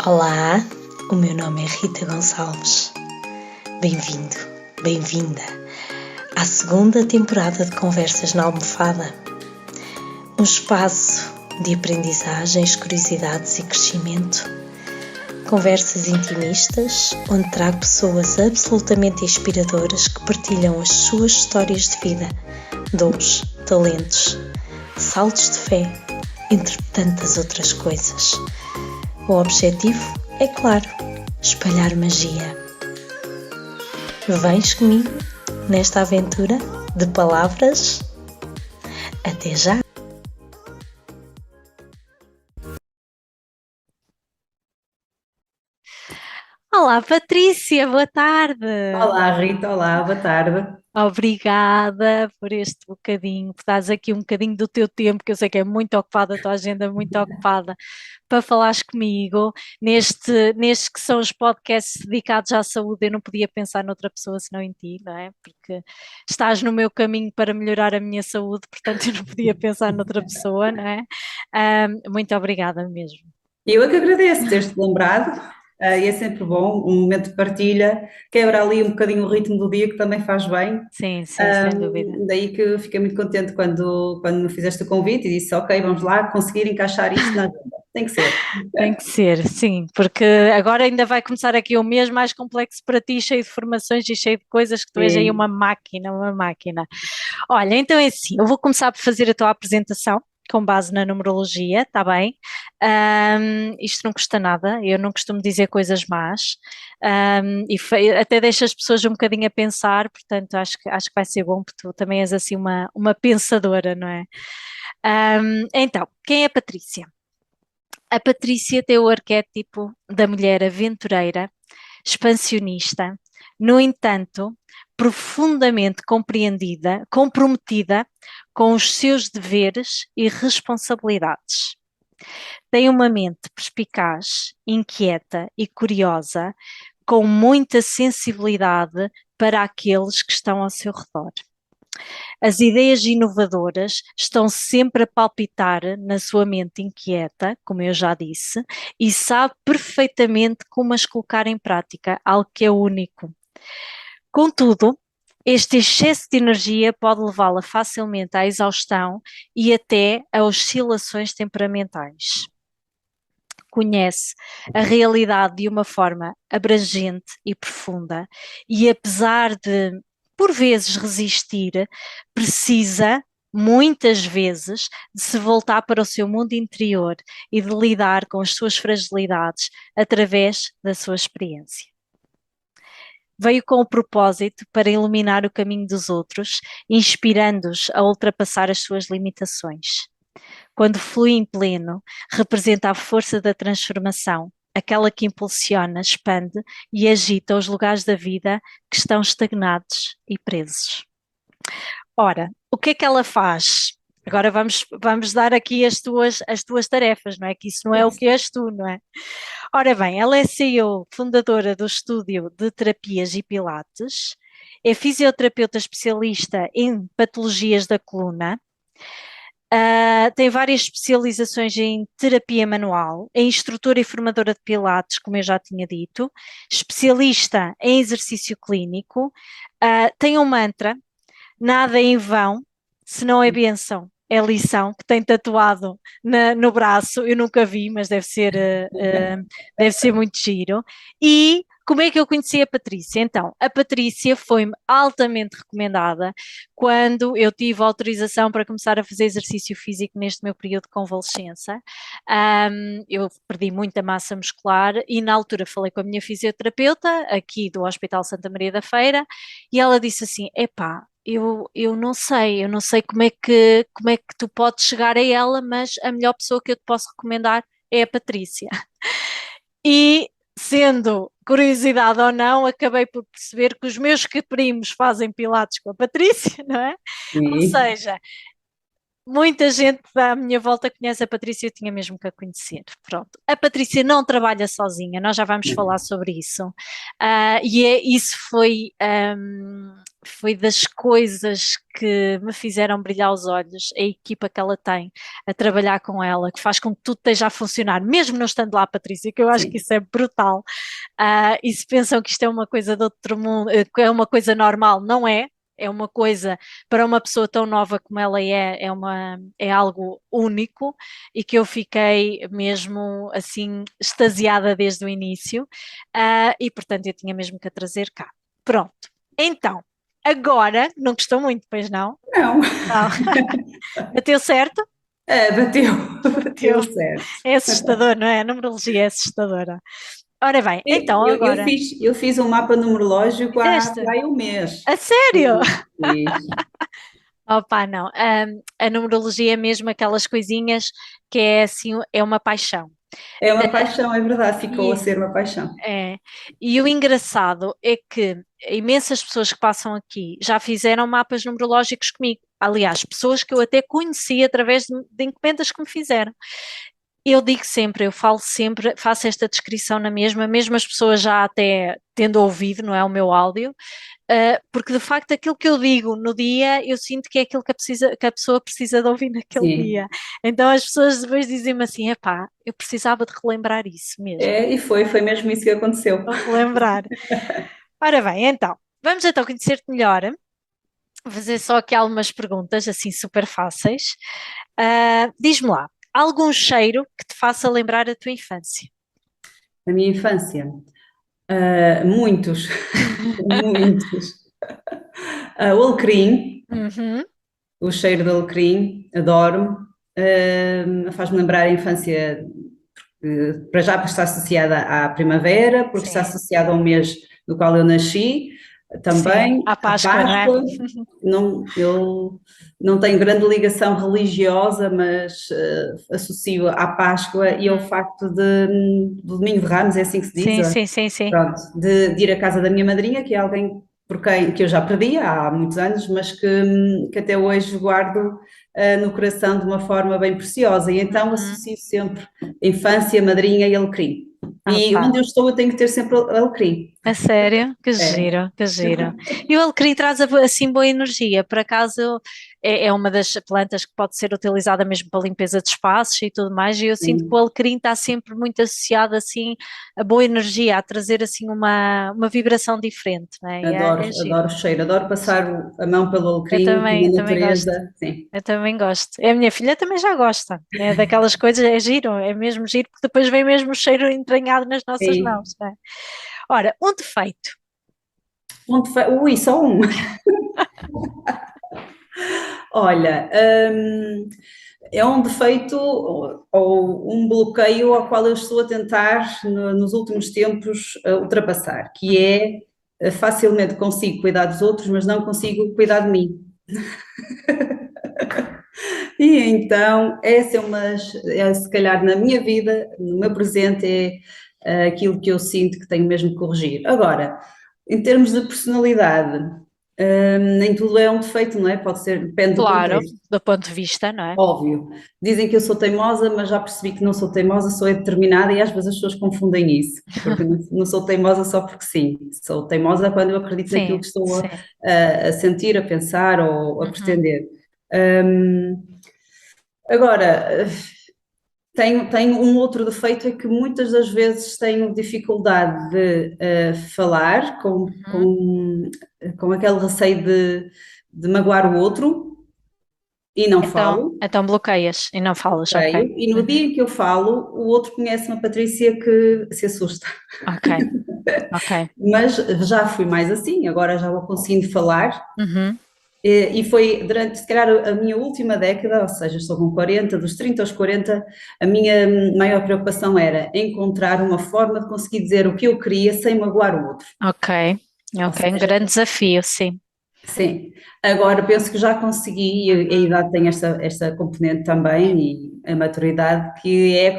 Olá, o meu nome é Rita Gonçalves. Bem-vindo, bem-vinda à segunda temporada de Conversas na Almofada. Um espaço de aprendizagens, curiosidades e crescimento. Conversas intimistas, onde trago pessoas absolutamente inspiradoras que partilham as suas histórias de vida, dons, talentos, saltos de fé, entre tantas outras coisas. O objetivo é, claro, espalhar magia. Vens comigo nesta aventura de palavras? Até já! Olá, Patrícia, boa tarde. Olá, Rita, olá, boa tarde. Obrigada por este bocadinho, por dares aqui um bocadinho do teu tempo, que eu sei que é muito ocupada, a tua agenda é muito ocupada, para falares comigo neste que são os podcasts dedicados à saúde. Eu não podia pensar noutra pessoa senão em ti, não é? Porque estás no meu caminho para melhorar a minha saúde, portanto eu não podia pensar noutra pessoa, não é? Muito obrigada mesmo. Eu é que agradeço teres-te lembrado, e é sempre bom, um momento de partilha, quebra ali um bocadinho o ritmo do dia, que também faz bem. Sim, sim, sem dúvida. Daí que eu fiquei muito contente quando me fizeste o convite e disse, ok, vamos lá conseguir encaixar isto na agenda. Tem que ser. Tem que ser, sim, porque agora ainda vai começar aqui um mês mais complexo para ti, cheio de formações e cheio de coisas que tu és aí uma Sim. máquina, uma máquina. Olha, então é assim, eu vou começar por fazer a tua apresentação com base na numerologia, está bem? Isto não custa nada, eu não costumo dizer coisas más, até deixa as pessoas um bocadinho a pensar, portanto acho que vai ser bom, porque tu também és assim uma pensadora, não é? Então, quem é a Patrícia? A Patrícia tem o arquétipo da mulher aventureira, expansionista, no entanto, profundamente compreendida, comprometida com os seus deveres e responsabilidades. Tem uma mente perspicaz, inquieta e curiosa, com muita sensibilidade para aqueles que estão ao seu redor. As ideias inovadoras estão sempre a palpitar na sua mente inquieta, como eu já disse, e sabe perfeitamente como as colocar em prática, algo que é único. Contudo, este excesso de energia pode levá-la facilmente à exaustão e até a oscilações temperamentais. Conhece a realidade de uma forma abrangente e profunda, e apesar de, por vezes, resistir, precisa, muitas vezes, de se voltar para o seu mundo interior e de lidar com as suas fragilidades através da sua experiência. Veio com o propósito para iluminar o caminho dos outros, inspirando-os a ultrapassar as suas limitações. Quando flui em pleno, representa a força da transformação, aquela que impulsiona, expande e agita os lugares da vida que estão estagnados e presos. Ora, o que é que ela faz? Agora vamos dar aqui as tuas tarefas, não é? Que isso não é o que és tu, não é? Ora bem, ela é CEO, fundadora do estúdio de terapias e pilates, é fisioterapeuta especialista em patologias da coluna. Tem várias especializações em terapia manual, é instrutora e formadora de pilates, como eu já tinha dito, especialista em exercício clínico, tem um mantra: nada é em vão, se não é bênção, é lição, que tem tatuado no braço. Eu nunca vi, mas deve ser muito giro. E como é que eu conheci a Patrícia? Então, a Patrícia foi-me altamente recomendada quando eu tive autorização para começar a fazer exercício físico neste meu período de convalescença. Eu perdi muita massa muscular e na altura falei com a minha fisioterapeuta aqui do Hospital Santa Maria da Feira e ela disse assim: epá, eu não sei como é que tu podes chegar a ela, mas a melhor pessoa que eu te posso recomendar é a Patrícia. E, sendo curiosidade ou não, acabei por perceber que os meus primos fazem pilates com a Patrícia, não é? Ou Sim. seja, muita gente à minha volta conhece a Patrícia, eu tinha mesmo que a conhecer. Pronto. A Patrícia não trabalha sozinha, nós já vamos falar sobre isso. Isso foi das coisas que me fizeram brilhar os olhos, a equipa que ela tem a trabalhar com ela, que faz com que tudo esteja a funcionar, mesmo não estando lá, Patrícia, que eu acho que Sim. isso é brutal. E se pensam que isto é uma coisa de outro mundo, que é uma coisa normal, não é? É uma coisa, para uma pessoa tão nova como ela é algo único e que eu fiquei mesmo assim extasiada desde o início, e portanto eu tinha mesmo que a trazer cá. Pronto, então, agora, não gostou muito, pois não? Não, Não. Bateu certo? bateu, Bateu. bateu certo. É assustador, não é? A numerologia é assustadora. Ora bem, então Eu agora, fiz um mapa numerológico há fizeste? aí um mês. A sério? Fiz. Opa, não. A numerologia é mesmo aquelas coisinhas que é assim, é uma paixão. É uma paixão, é verdade, ficou a E, ser uma paixão. é, e o engraçado é que imensas pessoas que passam aqui já fizeram mapas numerológicos comigo. Aliás, pessoas que eu até conheci através de encomendas que me fizeram. Eu digo sempre, eu falo sempre, faço esta descrição na mesma, mesmo as pessoas já até tendo ouvido, não é, o meu áudio, porque de facto aquilo que eu digo no dia, eu sinto que é aquilo que a pessoa precisa de ouvir naquele Sim. dia. Então as pessoas depois dizem-me assim, epá, eu precisava de relembrar isso mesmo, E foi mesmo isso que aconteceu. vou relembrar. Ora bem, então, vamos então conhecer-te melhor, vou fazer só aqui algumas perguntas, assim super fáceis. Diz-me lá, algum cheiro que te faça lembrar a tua infância? Na minha infância, muitos, muitos. O alecrim, Uhum, o cheiro do alecrim, adoro. Faz-me lembrar a infância, para já porque está associada à primavera, porque está sim, associada ao mês do qual eu nasci, sim, também à à Páscoa, não é? Páscoa. Não, eu não tenho grande ligação religiosa, mas associo à Páscoa e ao Uhum. facto do Domingo de Ramos, é assim que se diz, Sim, sim, sim, sim. pronto, de ir à casa da minha madrinha, que é alguém por quem que eu já perdi há muitos anos, mas que até hoje guardo no coração de uma forma bem preciosa. E então Uhum. associo sempre infância, madrinha e alecrim. E Opa, onde eu estou, eu tenho que ter sempre alecrim. a sério? Que É, giro, que giro. E o alecrim traz assim boa energia. Por acaso é uma das plantas que pode ser utilizada mesmo para limpeza de espaços e tudo mais. E eu sinto que o sim. alecrim está sempre muito associado assim a boa energia, a trazer assim uma vibração diferente, não é? E Adoro, é giro, adoro o cheiro, adoro é passar giro. a mão pelo alecrim Eu na também gosto. natureza, sim. Eu também gosto. A minha filha também já gosta. É daquelas coisas, é giro, é mesmo giro, porque depois vem mesmo o cheiro entranhado nas nossas Sim. mãos, não é? Ora, um defeito. Ui, só um. Olha, é um defeito ou um bloqueio ao qual eu estou a tentar, nos últimos tempos, ultrapassar, que Uhum. é facilmente consigo cuidar dos outros, mas não consigo cuidar de mim. E então, se calhar na minha vida, no meu presente, aquilo que eu sinto que tenho mesmo que corrigir. Agora, em termos de personalidade, nem tudo é um defeito, não é? Pode ser, depende do Claro, contexto. do ponto de vista, não é? Óbvio. Dizem que eu sou teimosa, mas já percebi que não sou teimosa, sou determinada e às vezes as pessoas confundem isso, porque não sou teimosa só porque sim. Sou teimosa quando eu acredito naquilo Sim, que estou sim. a sentir, a pensar ou a Uhum. pretender. Hum, Agora, tenho um outro defeito, é que muitas das vezes tenho dificuldade de falar Uhum. com aquele receio de magoar o outro e não falo. Então bloqueias e não falas, ok. Creio, e no dia Uhum. em que eu falo, o outro conhece uma Patrícia que se assusta. Ok, ok. Mas já fui mais assim, agora já vou conseguindo falar. Uhum. E foi durante, se calhar, a minha última década, ou seja, estou com 40, dos 30 aos 40, a minha maior preocupação era encontrar uma forma de conseguir dizer o que eu queria sem magoar o outro. Ok, Ou ok. Um seja, grande desafio, sim. sim, agora penso que já consegui, e a Uhum. idade tem esta componente também, e a maturidade, que é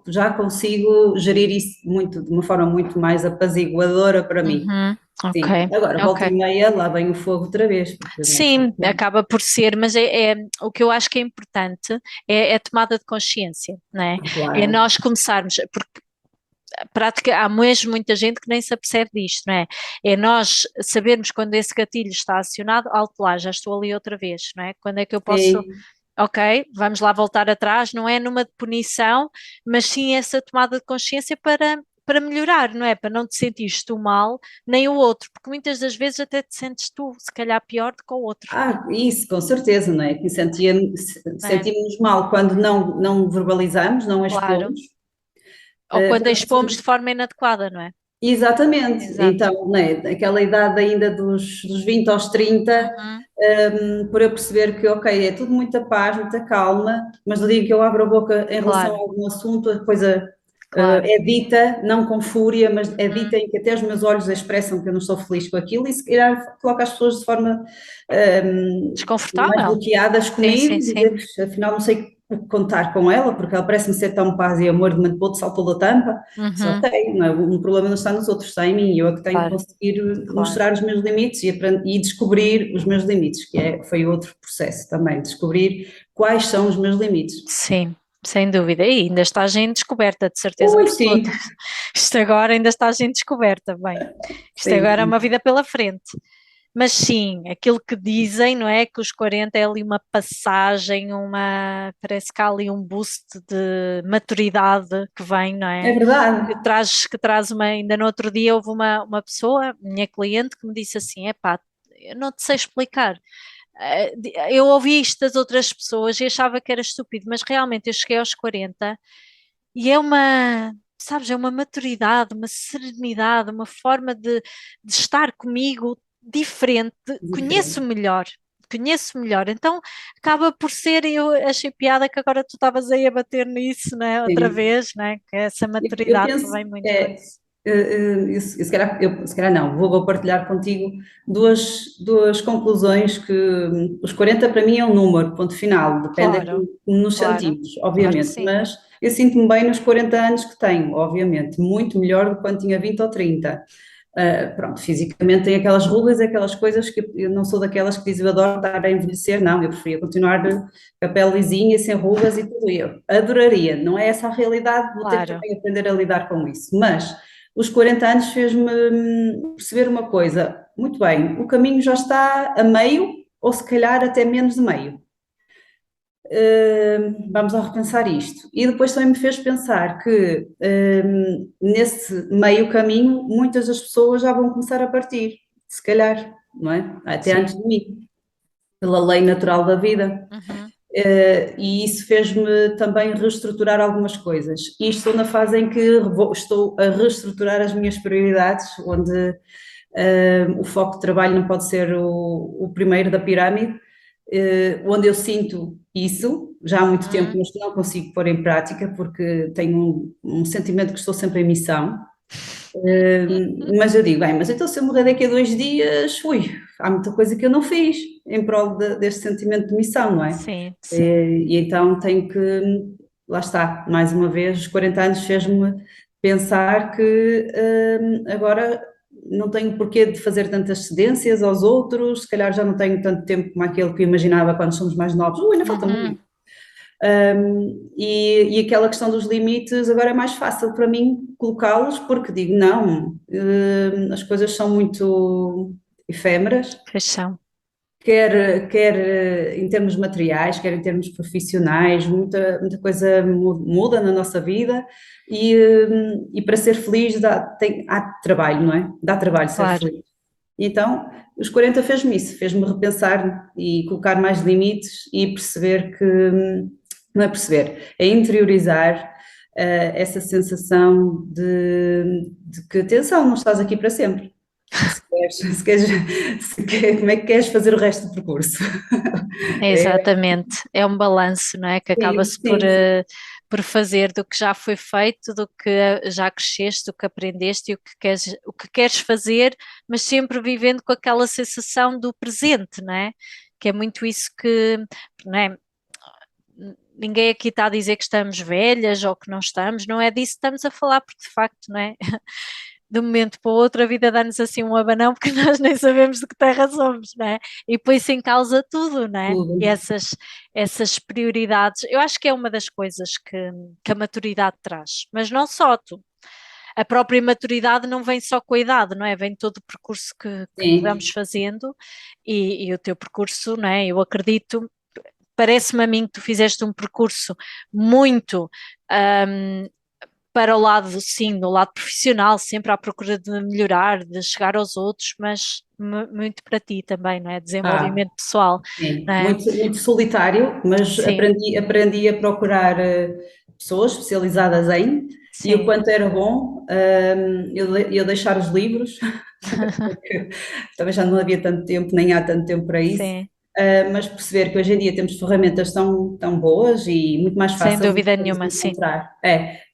já consigo gerir isso muito, de uma forma muito mais apaziguadora para mim. Uhum. Ok, Sim, agora volta ok. e meia, lá vem o fogo outra vez, porque não Sim, acaba por ser, mas o que eu acho que é importante é a tomada de consciência, não é? É claro. nós começarmos, porque a prática, há mesmo muita gente que nem se apercebe disto, não é? É nós sabermos quando esse gatilho está acionado, alto lá, já estou ali outra vez, não é? Quando é que eu posso, Sim. ok, vamos lá voltar atrás, não é numa punição, mas sim essa tomada de consciência para melhorar, não é? Para não te sentires tu mal, nem o outro, porque muitas das vezes até te sentes tu, se calhar pior do que o outro, Isso, com certeza, não é? Que não é? sentimos mal quando não verbalizamos, não Claro. expomos. Ou quando Porque expomos de forma inadequada, não é? exatamente, Exato. então, não é? Aquela idade ainda dos 20 aos 30, Uhum. por eu perceber que, ok, é tudo muita paz, muita calma, mas no dia que eu abro a boca em relação a Claro, algum assunto, a coisa claro. é dita, não com fúria, mas é Uhum. dita em que até os meus olhos expressam que eu não estou feliz com aquilo e se calhar coloca as pessoas de forma mais Desconfortável? bloqueadas Sim, sim, comigo, sim. dizer que afinal não sei o que contar com ela, porque ela parece-me ser tão paz e amor de momento para outro saltou da tampa. Só Uhum. ok, não é? O problema não está nos outros, está em mim. Eu é que tenho que Claro, conseguir claro. mostrar os meus limites e descobrir os meus limites, foi outro processo também, descobrir quais são os meus limites. Sim, sem dúvida. E ainda estás em descoberta, de certeza Ui, absoluta. sim, Isto agora ainda estás em descoberta. Bem, isto agora é uma sim, vida pela frente. Mas sim, aquilo que dizem, não é? Que os 40 é ali uma passagem, parece que há ali um boost de maturidade que vem, não é é? verdade. Que traz ainda no outro dia houve uma pessoa, minha cliente, que me disse assim: epá, eu não te sei explicar. Eu ouvi isto das outras pessoas e achava que era estúpido, mas realmente eu cheguei aos 40 e é sabes, é uma maturidade, uma serenidade, uma forma de estar comigo diferente, conheço Diferente. melhor. Conheço melhor, então acaba por ser. Eu achei piada que agora tu estavas aí a bater nisso, né? Outra Sim. vez, né? Que é essa Eu maturidade que penso, vem muito com isso. se calhar não, vou partilhar contigo duas conclusões que os 40 para mim é um número, ponto final, depende de Claro, como nos claro, sentimos, claro que obviamente, sim. mas eu sinto-me bem nos 40 anos que tenho, obviamente, muito melhor do que quando tinha 20 ou 30. Pronto, fisicamente tem aquelas rugas, aquelas coisas que eu não sou daquelas que dizem eu adoro estar a envelhecer, não, eu preferia continuar com a pele lisinha, sem rugas e tudo. Eu adoraria, não é essa a realidade, vou ter que Claro, também aprender a lidar com isso. Mas os 40 anos fez-me perceber uma coisa, muito bem, o caminho já está a meio, ou se calhar até menos de meio. Vamos lá repensar isto. E depois também me fez pensar que nesse meio caminho muitas das pessoas já vão começar a partir, se calhar, não é? Até antes sim. de mim, pela lei natural da vida. Uhum. E isso fez-me também reestruturar algumas coisas. E estou na fase em que estou a reestruturar as minhas prioridades, onde o foco de trabalho não pode ser o primeiro da pirâmide, onde eu sinto isso já há muito tempo, Uhum. mas que não consigo pôr em prática porque tenho um sentimento que estou sempre em missão. Mas eu digo, bem, mas então se eu morrer daqui a 2 dias, ui, há muita coisa que eu não fiz em prol deste sentimento de missão, não é? Sim, sim. E então tenho que, lá está, mais uma vez, os 40 anos fez-me pensar que agora não tenho porquê de fazer tantas cedências aos outros, se calhar já não tenho tanto tempo como aquele que eu imaginava quando somos mais novos, ainda falta Uhum. muito. E aquela questão dos limites agora é mais fácil para mim colocá-los, porque digo, não, as coisas são muito efêmeras, Paixão. quer em termos materiais, quer em termos profissionais, muita coisa muda na nossa vida e para ser feliz há trabalho, não é? Dá trabalho ser Claro. feliz. Então, os 40 fez-me isso, fez-me repensar e colocar mais limites e perceber que, não é perceber, é interiorizar essa sensação de que, atenção, não estás aqui para sempre. Se queres, como é que queres fazer o resto do percurso? É, Exatamente. É um balanço, não é? Que sim, acaba-se sim, sim, por fazer do que já foi feito, do que já cresceste, do que aprendeste e o que queres fazer, mas sempre vivendo com aquela sensação do presente, não é? Que é muito isso que, não é? Ninguém aqui está a dizer que estamos velhas ou que não estamos, não é disso que estamos a falar, porque de facto, não é? de um momento para o outro a vida dá-nos assim um abanão porque nós nem sabemos de que terra somos, não é? E põe-se em causa tudo, não é? tudo. E essas prioridades, eu acho que é uma das coisas que a maturidade traz, mas não só tu. A própria maturidade não vem só com a idade, não é? Vem todo o percurso que Sim, vamos fazendo e o teu percurso, não é? Eu acredito, parece-me a mim que tu fizeste um percurso muito para o lado, sim, do lado profissional, sempre à procura de melhorar, de chegar aos outros, mas muito para ti também, não é? ah, Desenvolvimento pessoal, sim. não é? Muito, muito solitário, mas Sim, aprendi a procurar pessoas especializadas em, e o sim, quanto era bom eu deixar os livros, porque talvez já não havia tanto tempo, nem há tanto tempo para isso, sim, mas perceber que hoje em dia temos ferramentas tão boas e muito mais sem fáceis de dúvida de nenhuma, sim, encontrar.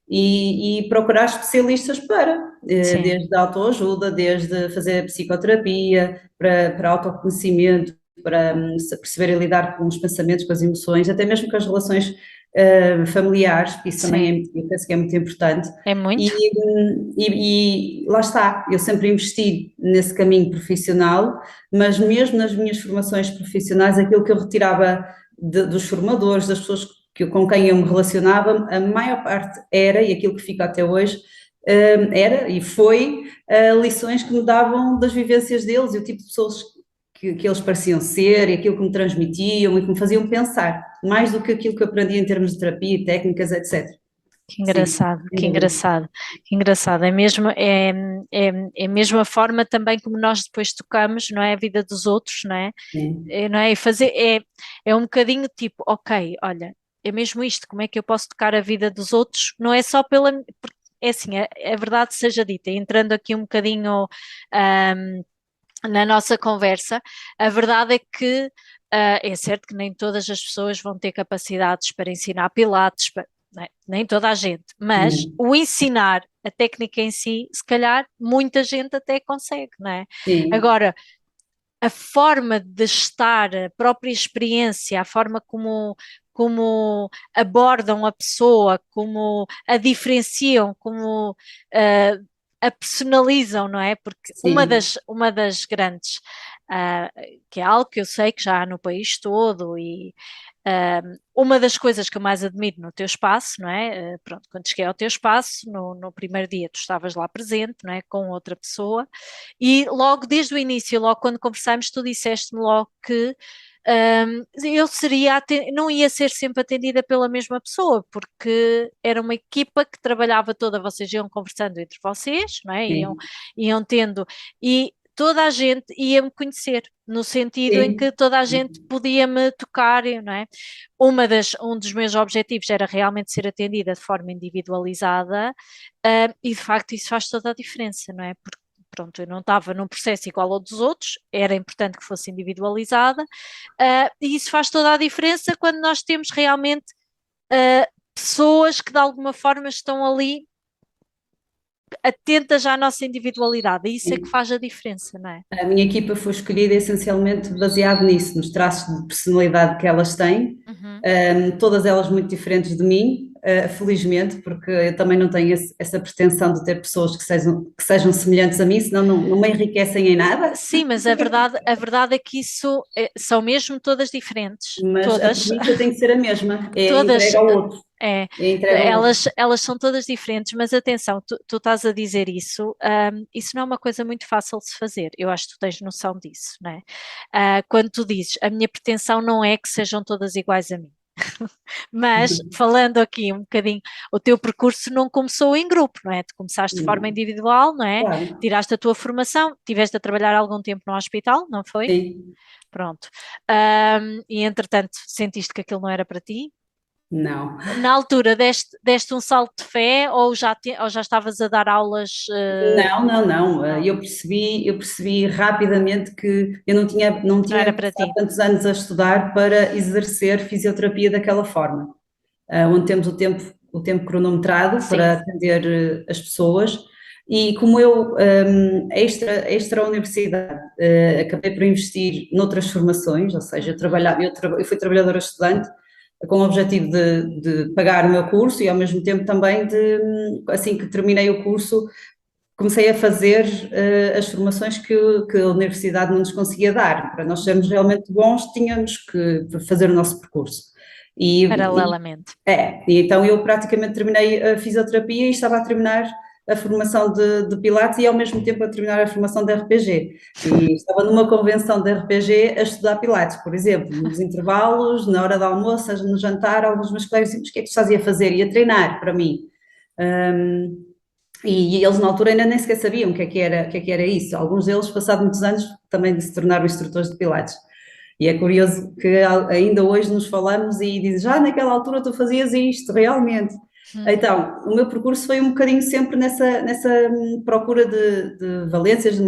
E procurar especialistas sim, desde a autoajuda, desde fazer psicoterapia, para autoconhecimento, para perceber e lidar com os pensamentos, com as emoções, até mesmo com as relações familiares, que isso também sim, eu penso que é muito importante. é E, muito, e lá está, eu sempre investi nesse caminho profissional, mas mesmo nas minhas formações profissionais, aquilo que eu retirava dos formadores, das pessoas com quem eu me relacionava, a maior parte era, e aquilo que fica até hoje, era e foi lições que me davam das vivências deles e o tipo de pessoas que eles pareciam ser e aquilo que me transmitiam e que me faziam pensar, mais do que aquilo que eu aprendi em termos de terapia, técnicas, etc. que Sim, engraçado, sem que dúvida. engraçado, que engraçado, é a mesma forma também como nós depois tocamos, não é, a vida dos outros, não é? Sim, Não é? É um bocadinho tipo, ok, olha, é mesmo isto, como é que eu posso tocar a vida dos outros? Não é só é assim, a verdade seja dita, entrando aqui um bocadinho na nossa conversa, a verdade é que é certo que nem todas as pessoas vão ter capacidades para ensinar pilates, não é? Nem toda a gente, mas sim, o ensinar a técnica em si, se calhar muita gente até consegue, não é? sim, Agora, a forma de estar, a própria experiência, a forma como abordam a pessoa, como a diferenciam, como a personalizam, não é? Porque uma sim, das grandes, uh, que é algo que eu sei que já há no país todo e uma das coisas que eu mais admiro no teu espaço, não é? Pronto, quando cheguei ao teu espaço, no primeiro dia tu estavas lá presente, não é? Com outra pessoa, e logo desde o início, logo quando conversámos, tu disseste-me logo que eu não ia ser sempre atendida pela mesma pessoa, porque era uma equipa que trabalhava toda, vocês iam conversando entre vocês, não é? sim, Iam tendo, e toda a gente ia-me conhecer, no sentido em que sim, toda a gente podia-me tocar, não é? Um dos meus objetivos era realmente ser atendida de forma individualizada, e de facto isso faz toda a diferença, não é? Porque pronto, eu não estava num processo igual ao dos outros, era importante que fosse individualizada, e isso faz toda a diferença quando nós temos realmente pessoas que de alguma forma estão ali atentas à nossa individualidade, e isso é que sim. faz a diferença, não é? A minha equipa foi escolhida essencialmente baseado nisso, nos traços de personalidade que elas têm, Uhum. todas elas muito diferentes de mim, felizmente, porque eu também não tenho essa pretensão de ter pessoas que sejam semelhantes a mim, senão não me enriquecem em nada, Sim, mas a verdade é que isso são mesmo todas diferentes, mas a todas, premissa tem que ser a mesma, é a todas entrega ao outro, É, é a entrega ao outro. elas são todas diferentes, mas atenção, tu estás a dizer isso, isso não é uma coisa muito fácil de se fazer, eu acho que tu tens noção disso, não é? Quando tu dizes, a minha pretensão não é que sejam todas iguais a mim, mas falando aqui um bocadinho, o teu percurso não começou em grupo, não é? Tu começaste de forma Não, individual, não é? claro, Tiraste a tua formação, tiveste a trabalhar algum tempo no hospital, não foi? sim, Pronto. E entretanto sentiste que aquilo não era para ti? não. Na altura deste um salto de fé ou já estavas a dar aulas? Não, não, não. Não, Eu percebi rapidamente que eu não não era tinha para passado ti. tantos anos a estudar para exercer fisioterapia daquela forma, onde temos o tempo cronometrado Sim, para atender as pessoas. E como eu, extra a universidade, acabei por investir noutras formações, ou seja, uhum, eu fui trabalhadora estudante com o objetivo de pagar o meu curso e ao mesmo tempo também assim que terminei o curso comecei a fazer as formações que a universidade não nos conseguia dar. Para nós sermos realmente bons, tínhamos que fazer o nosso percurso. Paralelamente. E então eu praticamente terminei a fisioterapia e estava a terminar a formação de Pilates e ao mesmo tempo a terminar a formação de RPG. E estava numa convenção de RPG a estudar Pilates, por exemplo, nos intervalos, na hora do almoço, no jantar, alguns dos meus colegas diziam, mas o que é que tu estás a fazer? E a treinar para mim. E eles na altura ainda nem sequer sabiam o que é que era isso. Alguns deles, passados muitos anos, também se tornaram instrutores de Pilates. E é curioso que ainda hoje nos falamos e dizes, já naquela altura tu fazias isto, realmente. Então, o meu percurso foi um bocadinho sempre nessa procura de valências,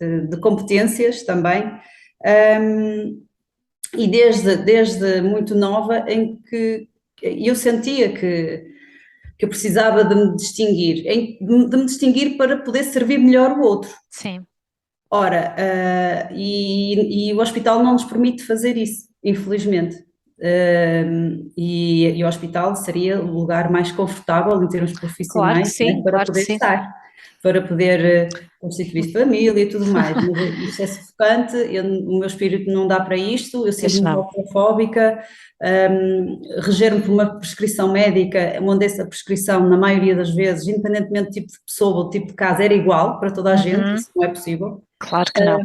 de competências também. E desde muito nova em que eu sentia que eu precisava de me distinguir, de me distinguir para poder servir melhor o outro. Sim. Ora, e o hospital não nos permite fazer isso, infelizmente. E o hospital seria o lugar mais confortável em termos Claro que profissionais, sim, né, para claro que poder sim. estar, para poder constituir família e tudo mais. Mas isto é sufocante, o meu espírito não dá para isto, eu Pois sinto-me não. claustrofóbica, reger-me por uma prescrição médica, onde essa prescrição, na maioria das vezes, independentemente do tipo de pessoa ou tipo de caso, era igual para toda a gente, isso não é possível. Claro que não.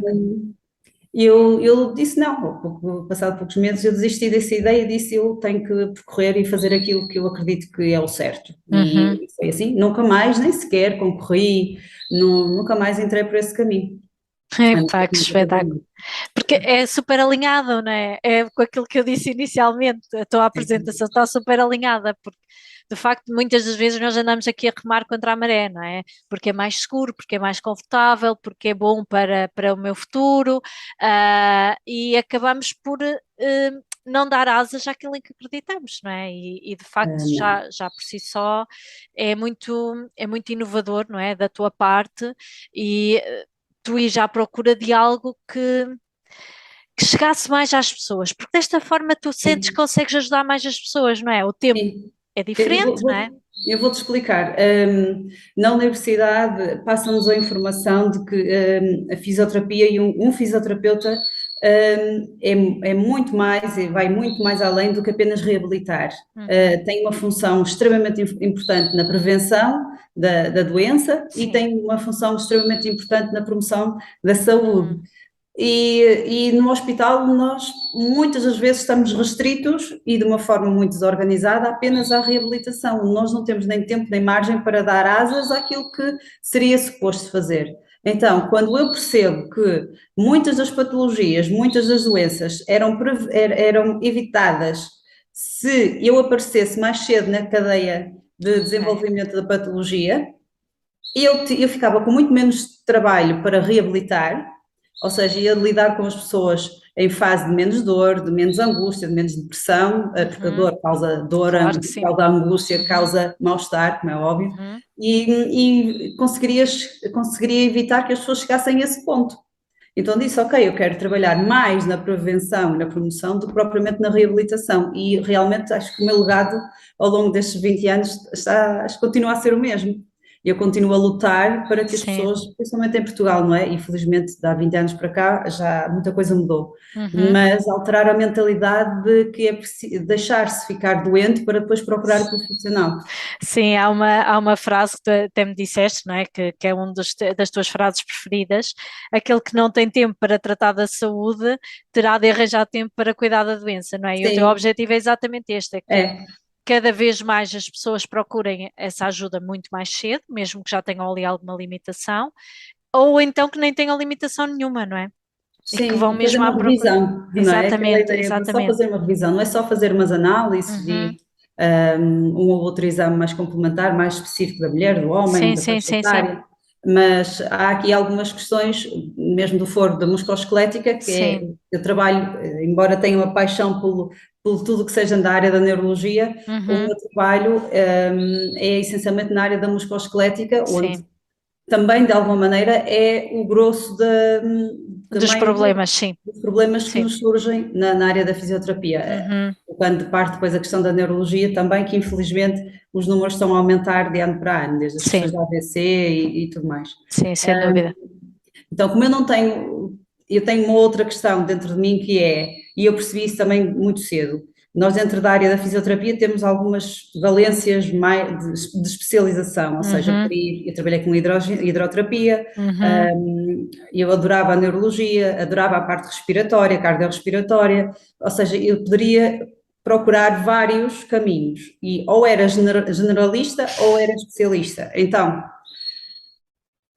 Eu disse não, passado poucos meses eu desisti dessa ideia e disse eu tenho que percorrer e fazer aquilo que eu acredito que é o certo. E foi assim, nunca mais, nem sequer concorri, nunca mais entrei por esse caminho. Epá, que espetáculo. Porque é super alinhado, não é? É com aquilo que eu disse inicialmente, a tua apresentação está super alinhada, porque de facto muitas das vezes nós andamos aqui a remar contra a maré, não é? Porque é mais seguro, porque é mais confortável, porque é bom para o meu futuro, e acabamos por não dar asas àquilo em que acreditamos, não é? E de facto já por si só é muito inovador, não é? Da tua parte e tu ires à procura de algo que chegasse mais às pessoas, porque desta forma tu sentes que consegues ajudar mais as pessoas, não é? O tempo Sim. é Eu diferente, não é? eu vou-te explicar. Na universidade passam-nos a informação de que a fisioterapia e um fisioterapeuta é muito mais e vai muito mais além do que apenas reabilitar. Tem uma função extremamente importante na prevenção da doença e Sim. tem uma função extremamente importante na promoção da saúde. E no hospital nós muitas das vezes estamos restritos e de uma forma muito desorganizada apenas à reabilitação. Nós não temos nem tempo nem margem para dar asas àquilo que seria suposto fazer. Então, quando eu percebo que muitas das patologias, muitas das doenças eram evitadas se eu aparecesse mais cedo na cadeia de desenvolvimento da patologia, eu ficava com muito menos trabalho para reabilitar, ou seja, ia lidar com as pessoas em fase de menos dor, de menos angústia, de menos depressão, porque a dor causa dor, Claro que sim. causa angústia, causa mal-estar, como é óbvio, e conseguiria evitar que as pessoas chegassem a esse ponto. Então disse, ok, eu quero trabalhar mais na prevenção e na promoção do que propriamente na reabilitação, e realmente acho que o meu legado ao longo destes 20 anos acho que continua a ser o mesmo. Eu continuo a lutar para que as pessoas, principalmente em Portugal, não é? Infelizmente, de há 20 anos para cá, já muita coisa mudou. Mas alterar a mentalidade de que é preciso deixar-se ficar doente para depois procurar o profissional. Sim, há uma frase que tu até me disseste, não é? Que é uma das tuas frases preferidas. Aquele que não tem tempo para tratar da saúde terá de arranjar tempo para cuidar da doença, não é? E o teu Sim, objetivo é exatamente este, é que é. cada vez mais as pessoas procurem essa ajuda muito mais cedo, mesmo que já tenham ali alguma limitação, ou então que nem tenham limitação nenhuma, não é? E que vão Sim, fazer mesmo à uma procura. revisão, não é? Aquela Exatamente, ideia de só exatamente. fazer uma revisão, não é só fazer umas análises e um ou outro exame mais complementar, mais específico da mulher, do homem, Sim, da sim, faixa sim, sim. etária, mas há aqui algumas questões, mesmo do foro da musculoesquelética, que é, Sim. eu trabalho, embora tenha uma paixão pelo tudo que seja da área da neurologia, o meu trabalho é essencialmente na área da musculoesquelética, onde Sim. também, de alguma maneira, é o grosso Dos também problemas, sim, dos problemas que sim. nos surgem na área da fisioterapia. Uhum. Quando parte depois a questão da neurologia também, que infelizmente os números estão a aumentar de ano para ano, desde as questões Sim, da AVC e tudo mais. sim, sem dúvida. Então, como eu não tenho, eu tenho uma outra questão dentro de mim que é, e eu percebi isso também muito cedo, nós dentro da área da fisioterapia temos algumas valências mais de especialização, ou seja, Uhum, eu trabalhei com hidroterapia, uhum. eu adorava a neurologia, adorava a parte respiratória, cardiorrespiratória, ou seja, eu poderia procurar vários caminhos, e ou era generalista ou era especialista. Então,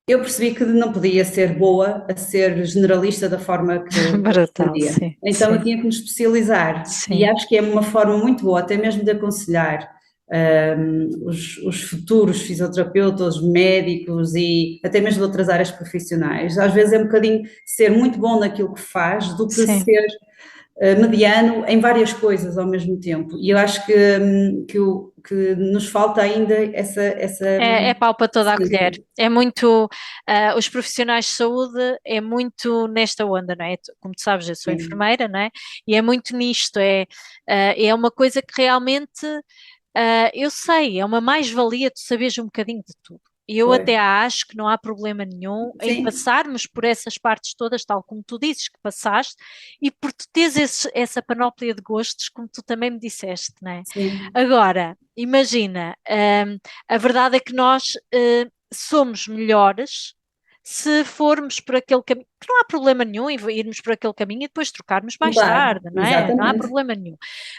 eu percebi que não podia ser boa a ser generalista da forma que eu Brutal, pretendia. sim, Então eu sim, tinha que me especializar e sim, acho que é uma forma muito boa, até mesmo de aconselhar os futuros fisioterapeutas, médicos e até mesmo de outras áreas profissionais. Às vezes é um bocadinho ser muito bom naquilo que faz do que sim. ser mediano em várias coisas ao mesmo tempo. E eu acho que nos falta ainda essa É pau para toda a colher. ciência. É muito, os profissionais de saúde é muito nesta onda, não é? Como tu sabes, eu sou Sim, enfermeira, não é? E é muito nisto, é uma coisa que realmente eu sei, é uma mais-valia tu saberes um bocadinho de tudo. E eu pois. até acho que não há problema nenhum em Sim, passarmos por essas partes todas, tal como tu dizes que passaste, e por tu teres essa panóplia de gostos, como tu também me disseste, não é? sim, Agora, imagina, a verdade é que nós somos melhores se formos por aquele caminho, que não há problema nenhum em irmos por aquele caminho e depois trocarmos mais claro, tarde, não é? Não há exatamente. problema nenhum.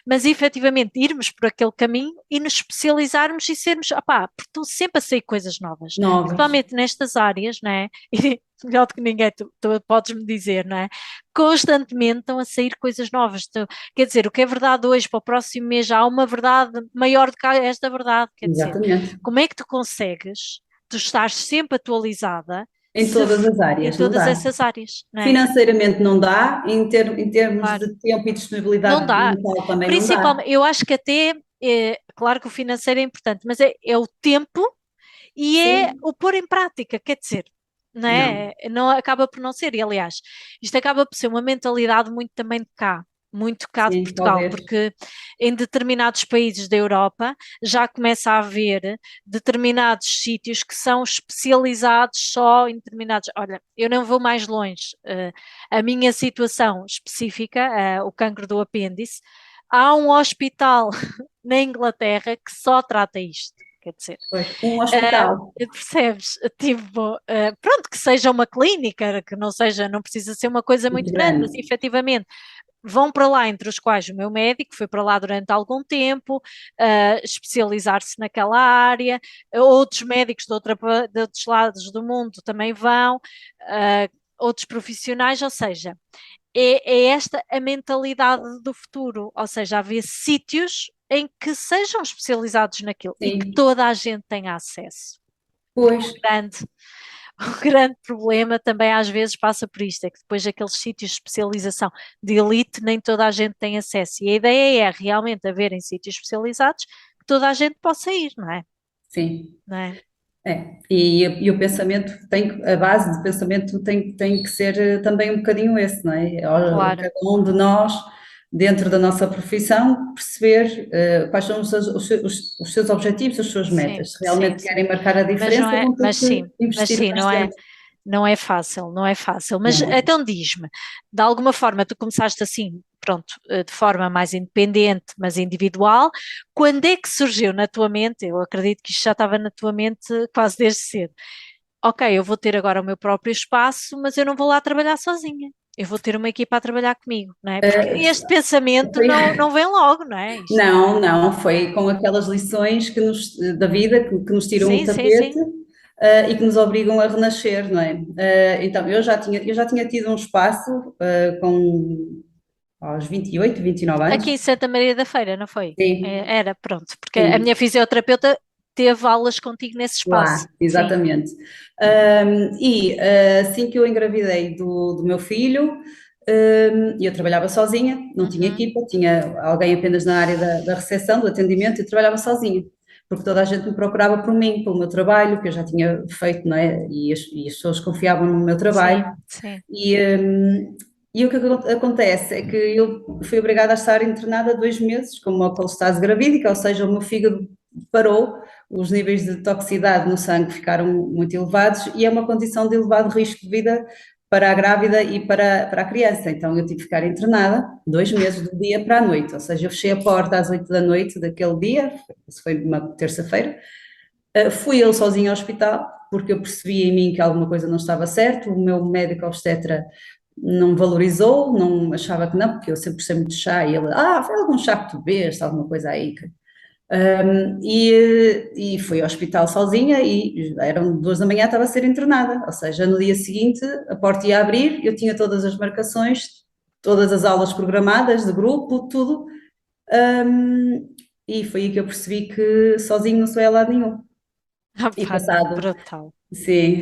Mas efetivamente irmos por aquele caminho e nos especializarmos e sermos, opá, porque estão sempre a sair coisas novas, Novas. principalmente nestas áreas, não é? E melhor do que ninguém, tu podes-me dizer, não é? Constantemente estão a sair coisas novas. Quer dizer, o que é verdade hoje, para o próximo mês, já há uma verdade maior do que esta verdade. Quer dizer, Exatamente. como é que tu consegues, tu estás sempre atualizada Em se, todas as em áreas, não todas dá. essas áreas, não é? Financeiramente não dá, em termos Claro. de tempo e Não disponibilidade dá. mental também não dá. Principalmente, eu acho que até, claro que o financeiro é importante, mas é o tempo e é Sim, o pôr em prática, quer dizer, não não. é? Não acaba por não ser, e aliás, isto acaba por ser uma mentalidade muito cá de Sim, Portugal, talvez. porque em determinados países da Europa já começa a haver determinados sítios que são especializados só em determinados. Olha, eu não vou mais longe. A minha situação específica, o cancro do apêndice, há um hospital na Inglaterra que só trata isto. Quer dizer, Pois, um hospital percebes? Tipo, pronto, que seja uma clínica, que não seja, não precisa ser uma coisa muito muito grande, grande. mas efetivamente vão para lá, entre os quais o meu médico foi para lá durante algum tempo, especializar-se naquela área, outros médicos de outros lados do mundo também vão, outros profissionais, ou seja, é esta a mentalidade do futuro, ou seja, haver sítios em que sejam especializados naquilo e que Sim, toda a gente tenha acesso. Porque pois, o grande problema também às vezes passa por isto, é que depois aqueles sítios de especialização de elite nem toda a gente tem acesso. E a ideia é realmente haverem sítios especializados que toda a gente possa ir, não é? sim. Não é? É, e o pensamento a base do pensamento tem que ser também um bocadinho esse, não é? Claro, Cada um de nós, dentro da nossa profissão, perceber quais são os seus objetivos, as suas sim, metas. Se sim, realmente sim. querem marcar a Mas não diferença, é, vão ter que mas investir sim, mais não é, tempo. não é fácil, não é fácil. Mas Não, então diz-me, de alguma forma tu começaste assim, pronto, de forma mais independente, mas individual. Quando é que surgiu na tua mente? Eu acredito que isto já estava na tua mente quase desde cedo. Ok, eu vou ter agora o meu próprio espaço, mas eu não vou lá trabalhar sozinha. Eu vou ter uma equipa a trabalhar comigo, não é? Porque este pensamento foi- não vem logo, não é? Isto, não, foi com aquelas lições da vida que nos tiram o sim, sim, tapete, sim. e que nos obrigam a renascer, não é? Então, eu já tinha tido um espaço, com aos 28, 29 Aqui anos. em Santa Maria da Feira, não foi? Sim, Era, pronto, porque a sim, minha fisioterapeuta teve aulas contigo nesse espaço. lá, Sim. exatamente. E assim que eu engravidei do meu filho, eu trabalhava sozinha, não tinha Uhum, equipa, tinha alguém apenas na área da recepção, do atendimento, e trabalhava sozinha. porque toda a gente me procurava por mim, pelo meu trabalho, que eu já tinha feito, não é? E as pessoas confiavam no meu trabalho. Sim, sim. E o que acontece é que eu fui obrigada a estar internada 2 meses com uma colestase gravídica, ou seja, o meu fígado parou, os níveis de toxicidade no sangue ficaram muito elevados e é uma condição de elevado risco de vida para a grávida e para a criança. Então eu tive que ficar internada 2 meses do dia para a noite, ou seja, eu fechei a porta às 8 da noite daquele dia, isso foi uma terça-feira. Fui eu sozinha ao hospital, porque eu percebi em mim que alguma coisa não estava certo, o meu médico obstetra não valorizou, não achava que não, porque eu sempre gostei muito de chá, e ele, foi algum chá que tu bebeste, alguma coisa aí. E fui ao hospital sozinha e eram 2 da manhã, estava a ser internada, ou seja, no dia seguinte a porta ia abrir, eu tinha todas as marcações, todas as aulas programadas, de grupo, tudo, e foi aí que eu percebi que sozinho não sou a lado nenhum. E Pá, não, passado, brutal. sim,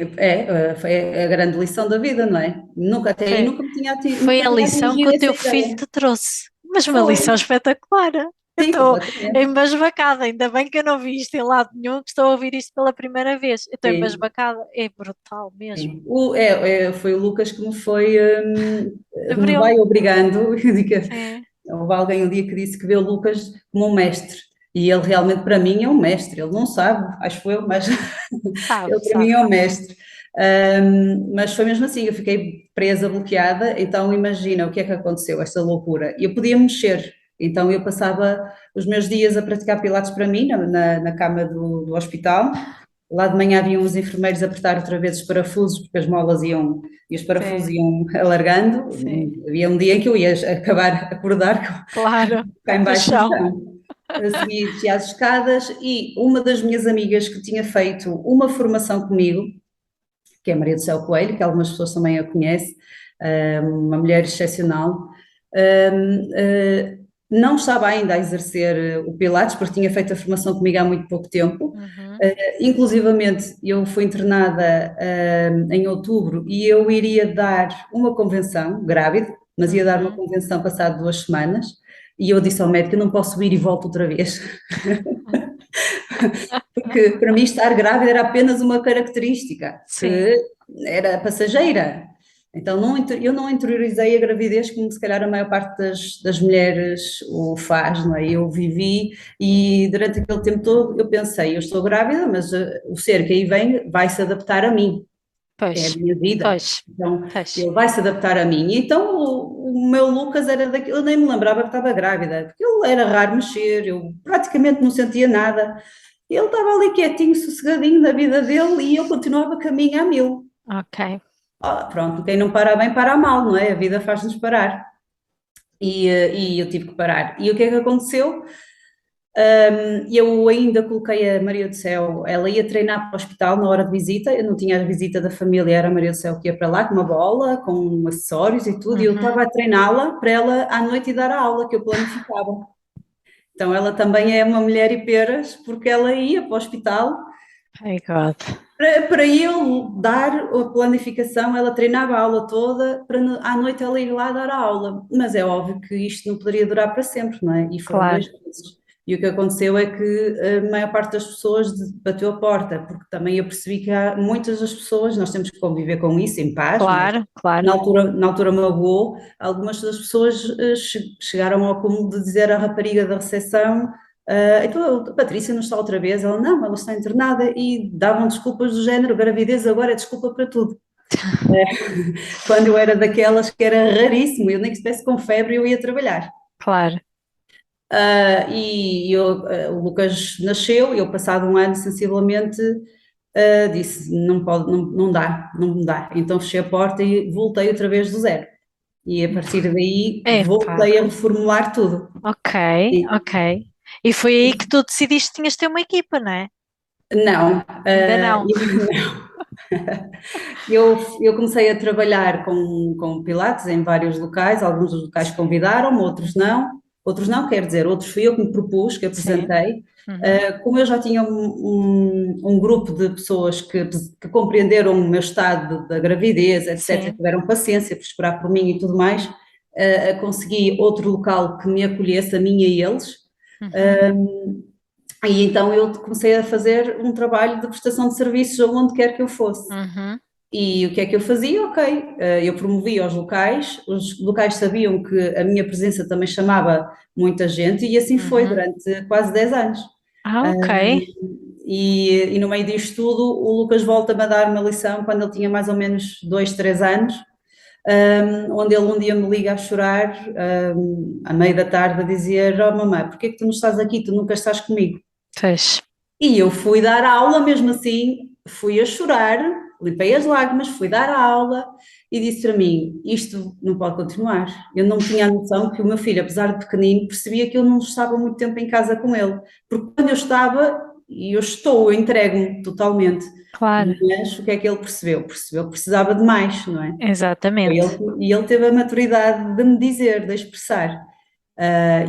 foi a grande lição da vida, não é? Nunca, até aí Foi, foi nunca a tinha lição que o atingido essa teu filho ideia. te trouxe. Mas uma Foi, lição espetacular. Eu sim, estou completamente. embasbacada. Ainda bem que eu não vi isto em lado nenhum, que estou a ouvir isto pela primeira vez. Eu estou Sim, embasbacada. É brutal mesmo. sim. Foi o Lucas que me vai Abriu. obrigando, Sim. houve alguém um dia que disse que vê o Lucas como um mestre, e ele realmente para mim é um mestre, ele não sabe, acho eu, mas Sabe, ele para mim sabe. é um mestre. Mas foi mesmo assim, eu fiquei presa, bloqueada, então imagina o que é que aconteceu, esta loucura. Eu podia mexer, então eu passava os meus dias a praticar pilates para mim, na cama do hospital. Lá de manhã haviam os enfermeiros a apertar outra vez os parafusos, porque as molas iam, e os parafusos Sim, iam alargando. sim. Havia um dia em que eu ia acabar a acordar Claro. cá No embaixo no chão. chão. A seguir desci as escadas e uma das minhas amigas que tinha feito uma formação comigo, que é a Maria do Céu Coelho, que algumas pessoas também a conhecem, uma mulher excepcional, não estava ainda a exercer o Pilates, porque tinha feito a formação comigo há muito pouco tempo. Uhum, Inclusivamente, eu fui internada em outubro e eu iria dar uma convenção, grávida, mas ia dar uma uhum. convenção passado 2 semanas, e eu disse ao médico: eu não posso ir e volto outra vez, porque para mim estar grávida era apenas uma característica Sim, que era passageira. Então eu não interiorizei a gravidez como se calhar a maior parte das mulheres o faz, não é? Eu vivi e durante aquele tempo todo eu pensei, eu estou grávida, mas o ser que aí vem vai se adaptar a mim, é a pois, minha vida. pois, Então pois. ele vai se adaptar a mim. Então o meu Lucas era daquilo, eu nem me lembrava que estava grávida, porque ele era raro mexer, eu praticamente não sentia nada. Ele estava ali quietinho, sossegadinho na vida dele e eu continuava caminho a mil. Ok. Pronto, quem não para bem para mal, não é? A vida faz-nos parar. E eu tive que parar. E o que é que aconteceu? Eu ainda coloquei a Maria do Céu, ela ia treinar para o hospital na hora de visita, eu não tinha a visita da família, era a Maria do Céu que ia para lá com uma bola, com acessórios e tudo, e eu Uhum. estava a treiná-la para ela à noite ir dar a aula que eu planificava. Então ela também é uma mulher e peras, porque ela ia para o hospital. My God. Para eu dar a planificação, ela treinava a aula toda, para à noite ela ir lá dar a aula. Mas é óbvio que isto não poderia durar para sempre, não é? E foram Claro, 2 meses. E o que aconteceu é que a maior parte das pessoas bateu a porta, porque também eu percebi que há muitas das pessoas, nós temos que conviver com isso em paz, não é? claro, claro. Na altura magoou, algumas das pessoas chegaram ao cúmulo de dizer à rapariga da recepção: então a Patrícia não está outra vez? Ela: não, ela está internada, e davam desculpas do género: gravidez agora é desculpa para tudo. Quando eu era daquelas que era raríssimo, eu nem que estivesse com febre eu ia trabalhar. Claro. O Lucas nasceu e eu, passado um ano sensivelmente, disse: não pode, não dá, não me dá. Então fechei a porta e voltei outra vez do zero. E a partir daí Epá, voltei a reformular tudo. ok, E- ok. E foi aí que tu decidiste que tinhas de ter uma equipa, não é? não, Ainda não. eu comecei a trabalhar com Pilates em vários locais, alguns dos locais convidaram-me, outros não, quer dizer, outros fui eu que me propus, que Sim. apresentei. Uhum. Como eu já tinha um grupo de pessoas que compreenderam o meu estado da gravidez, etc., Sim. tiveram paciência por esperar por mim e tudo mais, consegui outro local que me acolhesse, a mim e a eles. Uhum. E então eu comecei a fazer um trabalho de prestação de serviços aonde quer que eu fosse. Uhum, E o que é que eu fazia? Ok, eu promovia os locais sabiam que a minha presença também chamava muita gente e assim foi uhum. durante quase 10 anos. Ah, ok. E no meio disto tudo, o Lucas volta-me a dar uma lição quando ele tinha mais ou menos 2, 3 anos, onde ele um dia me liga a chorar, à meia da tarde, a dizer: Oh mamãe, porquê que tu não estás aqui? Tu nunca estás comigo. Pois, E eu fui dar aula mesmo assim, fui a chorar, limpei as lágrimas, fui dar a aula e disse para mim: isto não pode continuar. Eu não tinha a noção que o meu filho, apesar de pequenino, percebia que eu não estava muito tempo em casa com ele. Porque quando eu estava, e eu estou, eu entrego-me totalmente. claro, Mas o que é que ele percebeu? Percebeu que precisava de mais, não é? Foi exatamente. ele, e ele teve a maturidade de me dizer, de expressar.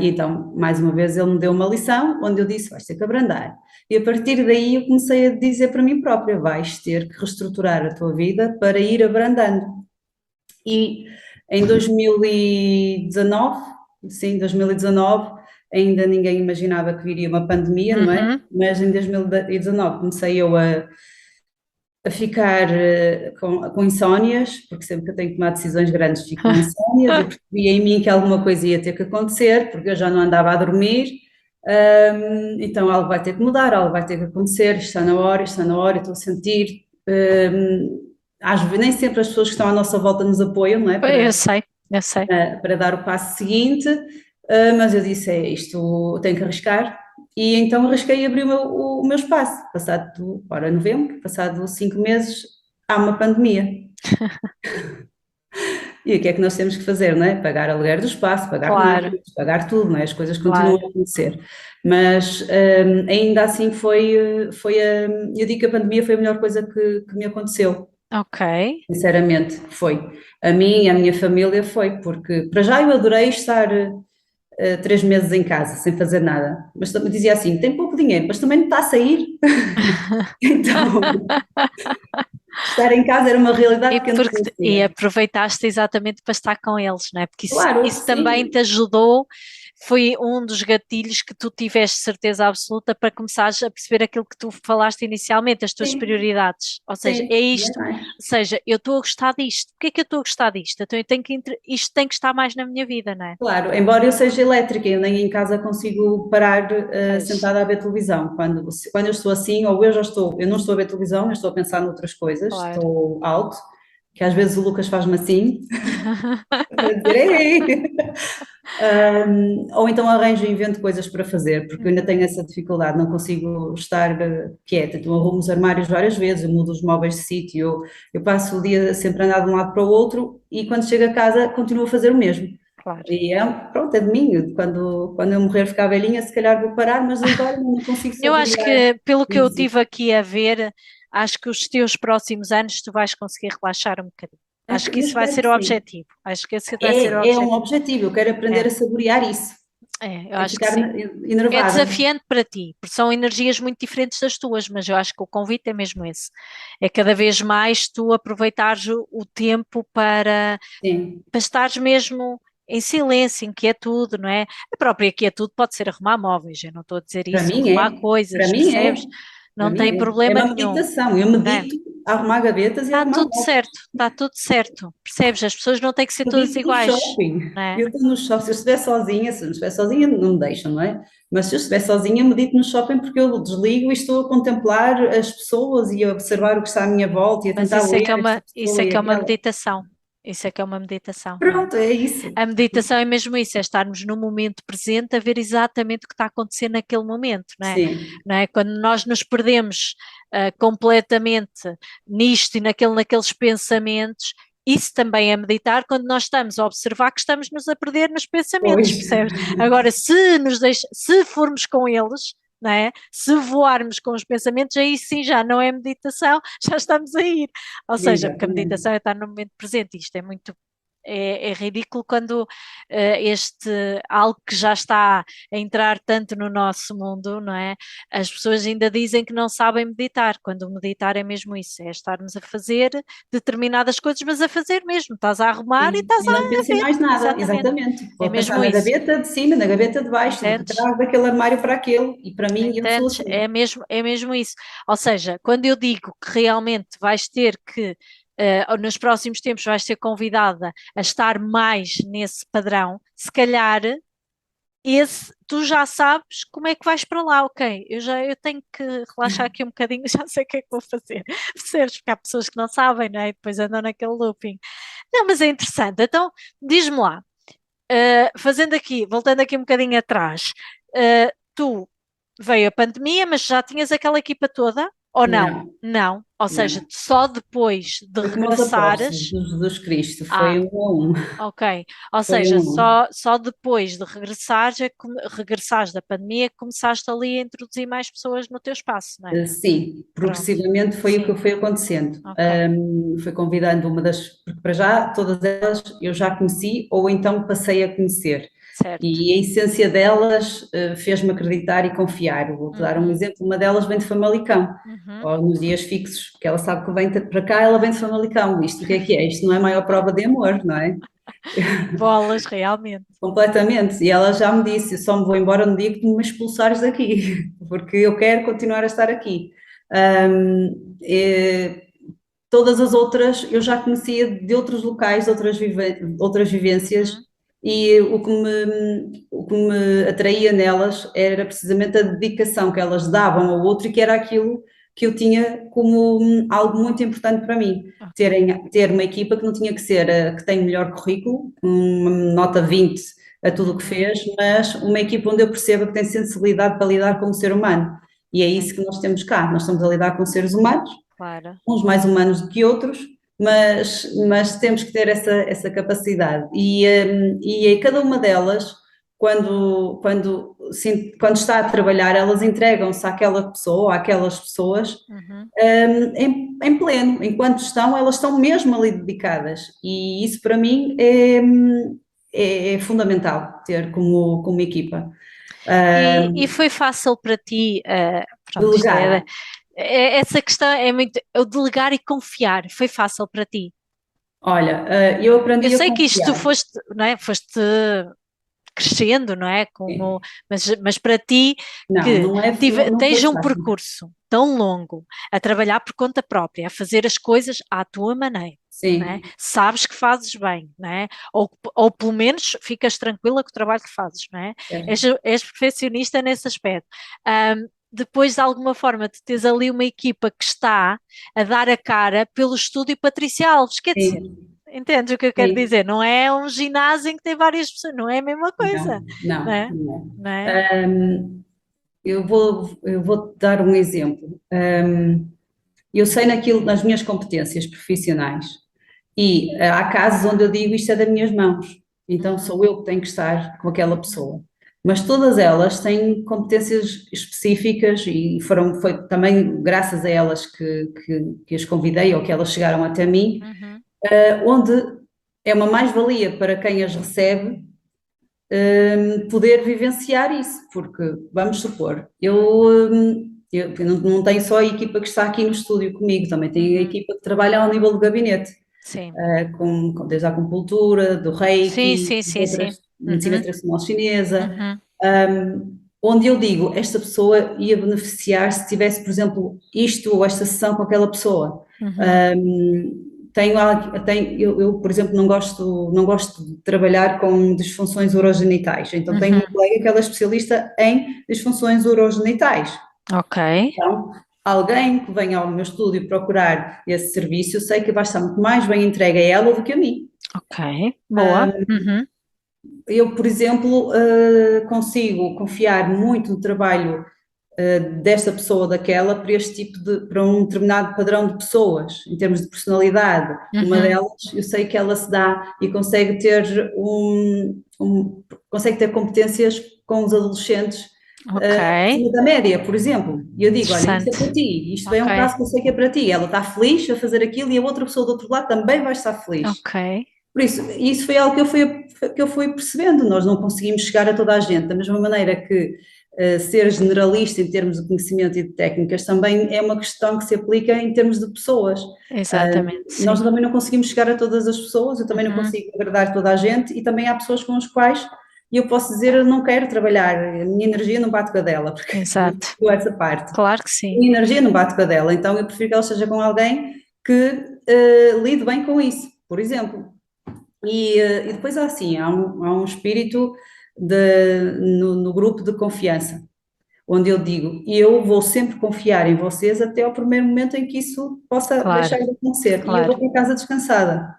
E então, mais uma vez, ele me deu uma lição onde eu disse: vais ter que abrandar. E a partir daí eu comecei a dizer para mim própria: vais ter que reestruturar a tua vida para ir abrandando. E em 2019, sim, 2019, ainda ninguém imaginava que viria uma pandemia, não é? Uhum. Mas em 2019 comecei eu a ficar com insónias, porque sempre que eu tenho que tomar decisões grandes fico com insónias, eu percebia em mim que alguma coisa ia ter que acontecer, porque eu já não andava a dormir, então algo vai ter que mudar, algo vai ter que acontecer, isto está na hora, isto está na hora, eu estou a sentir, às vezes nem sempre as pessoas que estão à nossa volta nos apoiam, não é, Eu sei, eu sei. para dar o passo seguinte, mas eu disse, é isto, tenho que arriscar, e então arrisquei e abri o meu espaço. Passado, ora, novembro, passado 5 meses, há uma pandemia. E o que é que nós temos que fazer, não é? Pagar aluguer do espaço, pagar Claro, máquinas, pagar tudo, não é? As coisas continuam claro. a acontecer. Mas ainda assim eu digo que a pandemia foi a melhor coisa que me aconteceu. Ok. Sinceramente, foi. A mim e a minha família foi, porque para já eu adorei estar 3 meses em casa, sem fazer nada. Mas me dizia assim: tem pouco dinheiro, mas também não está a sair. Então, estar em casa era uma realidade que eu não E conhecia. aproveitaste exatamente para estar com eles, não é? Porque Claro, isso também te sim, ajudou, foi um dos gatilhos que tu tiveste certeza absoluta para começares a perceber aquilo que tu falaste inicialmente, as tuas sim, prioridades. Ou seja, é sim, nem isto. mais. Ou seja, eu estou a gostar disto. Porquê é que eu estou a gostar disto? Então eu tenho que, isto tem que estar mais na minha vida, não é? Claro, embora eu seja elétrica, eu nem em casa consigo parar Pois, sentada a ver televisão. Quando eu estou assim, ou eu não estou a ver televisão, eu estou a pensar noutras coisas, claro. estou alto, que às vezes o Lucas faz-me assim, para dizer, ei! Ou então arranjo e invento coisas para fazer, porque eu ainda tenho Uhum. essa dificuldade, não consigo estar quieta. Então arrumo os armários várias vezes, eu mudo os móveis de sítio, eu passo o dia sempre a andar de um lado para o outro e quando chego a casa continuo a fazer o mesmo. Claro. E pronto, é de mim. Quando eu morrer, ficar velhinha, se calhar vou parar, mas agora não consigo Eu acho saborear que, pelo que eu isso. tive aqui a ver, acho que os teus próximos anos tu vais conseguir relaxar um bocadinho. Acho que Eu isso vai espero ser que o sim. objetivo. Acho que esse vai ser o É um objetivo. objetivo, eu quero aprender É, a saborear isso, eu a acho que ficar sim. É enervada. desafiante para ti, porque são energias muito diferentes das tuas, mas eu acho que o convite é mesmo esse. É cada vez mais tu aproveitares o tempo Sim, para estares mesmo em silêncio, em quietude, não é? A própria quietude pode ser arrumar móveis, eu não estou a dizer para isso, mim arrumar é. Para coisas, mim é. percebes? Para Não tem mim é. É problema uma nenhum, meditação. Eu não é? medito a arrumar gavetas e a arrumar móveis. Está tudo certo, percebes? As pessoas não têm que ser todas Medito no iguais, shopping. não é? Eu estou no shopping. Se eu estiver sozinha, se eu não estiver sozinha, não me deixam, não é? Mas se eu estiver sozinha, medito no shopping porque eu desligo e estou a contemplar as pessoas e a observar o que está à minha volta e a Mas tentar ler esta isso pessoa é e que é uma aquela. meditação. Isso é que é uma meditação, não é? Pronto, é isso. A meditação é mesmo isso, é estarmos no momento presente a ver exatamente o que está a acontecer naquele momento, não é? Sim. Não é? Quando nós nos perdemos completamente nisto e naqueles pensamentos, isso também é meditar quando nós estamos a observar que estamos-nos a perder nos pensamentos, Pois. percebes? Agora, se formos com eles, não é? Se voarmos com os pensamentos, aí sim já não é meditação, já estamos a ir. Ou seja, porque a Exatamente. meditação é estar no momento presente, isto é muito É ridículo quando algo que já está a entrar tanto no nosso mundo, não é? As pessoas ainda dizem que não sabem meditar, quando meditar é mesmo isso, é estarmos a fazer determinadas coisas, mas a fazer mesmo, estás a arrumar e Sim, estás e não a penso em ver, mais nada, exatamente, exatamente. é Vou pensar mesmo na isso, gaveta de cima, na gaveta de baixo, de entendes? trás daquele armário para aquele, e para mim eu sou Entendes? assim. É mesmo isso. Ou seja, quando eu digo que realmente vais ter que, nos próximos tempos, vais ser convidada a estar mais nesse padrão, se calhar tu já sabes como é que vais para lá, ok? Eu tenho que relaxar aqui um bocadinho, já sei o que é que vou fazer. Percebes? Porque há pessoas que não sabem, não é? E depois andam naquele looping. Não, mas é interessante. Então, diz-me lá, fazendo aqui, voltando aqui um bocadinho atrás, tu veio a pandemia, mas já tinhas aquela equipa toda? Ou não? Não, Não. Ou seja, não. só depois de Foi como os apóstolos regressares. de Jesus Cristo, Ah, foi um a um. ok. Ou Foi um seja, a um. só depois de regressares, regressares da pandemia, que começaste ali a introduzir mais pessoas no teu espaço, não é? Sim, Pronto. progressivamente foi o que Sim. foi acontecendo. Ok. Foi convidando uma das, porque para já todas elas eu já conheci ou então passei a conhecer. Certo. E a essência delas fez-me acreditar e confiar. Vou-te dar um Uhum. exemplo, uma delas vem de Famalicão, Uhum. ou nos dias fixos, porque ela sabe que vem para cá, ela vem de Famalicão. Isto o que é? Isto não é a maior prova de amor, não é? Bolas, realmente. Completamente. E ela já me disse: eu só me vou embora no dia que tu me expulsares daqui, porque eu quero continuar a estar aqui. Todas as outras eu já conhecia de outros locais, outras vivências, Uhum. e o que me atraía nelas era precisamente a dedicação que elas davam ao outro e que era aquilo que eu tinha como algo muito importante para mim. Ok. Ter uma equipa que não tinha que ser a que tem o melhor currículo, uma nota 20 a tudo o que Uhum. fez, mas uma equipa onde eu perceba que tem sensibilidade para lidar com o ser humano. E é Ok. isso que nós temos cá. Nós estamos a lidar com seres humanos, Claro. uns mais humanos do que outros, mas temos que ter essa capacidade. E cada uma delas, quando está a trabalhar, elas entregam-se àquela pessoa, ou àquelas pessoas, Uhum. em pleno. Enquanto estão, elas estão mesmo ali dedicadas. E isso para mim é fundamental ter como equipa. E foi fácil para ti, pronto, Delegar. essa questão é muito, o delegar e confiar, foi fácil para ti. Olha, eu Eu aprendi a sei que isto tu confiar. foste, não é? Foste crescendo, não é? Mas para ti Não, que não é, não foi tens um fácil. percurso tão longo a trabalhar por conta própria, a fazer as coisas à tua maneira. Não é? Sim, Sabes que fazes bem, não é? Ou pelo menos ficas tranquila com o trabalho que fazes, não é? És, certo. és perfeccionista nesse aspecto. Depois, de alguma forma, de teres ali uma equipa que está a dar a cara pelo estúdio Patrícia Alves, quer dizer, Sim, entendes o que eu quero sim. dizer? Não é um ginásio em que tem várias pessoas, não é a mesma coisa, Não, não não, é? não. Não é? é. Eu vou te dar um exemplo. Eu sei nas minhas competências profissionais e há casos onde eu digo isto é das minhas mãos, então Uhum, sou eu que tenho que estar com aquela uhum, pessoa. Mas todas elas têm competências específicas e foi também graças a elas que as convidei ou que elas chegaram até mim, uhum, onde é uma mais-valia para quem as recebe poder vivenciar isso, porque vamos supor, eu não tenho só a equipa que está aqui no estúdio comigo, também tenho a uhum. equipa que trabalha ao nível do gabinete, Sim, desde a acupuntura, do sim, Reiki, sim, sim, sim. medicina Uhum, tradicional chinesa, uhum, onde eu digo, esta pessoa ia beneficiar se tivesse, por exemplo, isto ou esta sessão com aquela pessoa. uhum, Eu, por exemplo, não gosto de trabalhar com disfunções urogenitais, então tenho uhum. uma colega que ela é especialista em disfunções urogenitais. Ok, Então, alguém que venha ao meu estúdio procurar esse serviço, eu sei que vai estar muito mais bem entregue a ela do que a mim. ok, boa. Uhum, Eu, por exemplo, consigo confiar muito no trabalho desta pessoa ou daquela para um determinado padrão de pessoas, em termos de personalidade. Uma uhum. delas, eu sei que ela se dá e consegue ter consegue ter competências com os adolescentes Ok, acima da média, por exemplo. E eu digo, olha, isto é para interessante. ti, isto é Ok, um caso que eu sei que é para ti. Ela está feliz a fazer aquilo e a outra pessoa do outro lado também vai estar feliz. ok. Por isso foi algo que eu fui percebendo, nós não conseguimos chegar a toda a gente, da mesma maneira que ser generalista em termos de conhecimento e de técnicas também é uma questão que se aplica em termos de pessoas. Exatamente, Nós sim. também não conseguimos chegar a todas as pessoas, eu também não Uhum. consigo agradar toda a gente e também há pessoas com as quais eu posso dizer eu não quero trabalhar, a minha energia não bate com a dela, porque também Exato. tenho essa parte. Claro que A sim. minha energia não bate com a dela, então eu prefiro que ela esteja com alguém que lide bem com isso, por exemplo. E depois há um espírito no grupo de confiança, onde eu digo, eu vou sempre confiar em vocês até ao primeiro momento em que isso possa Claro, deixar de acontecer. E eu vou claro, para casa descansada.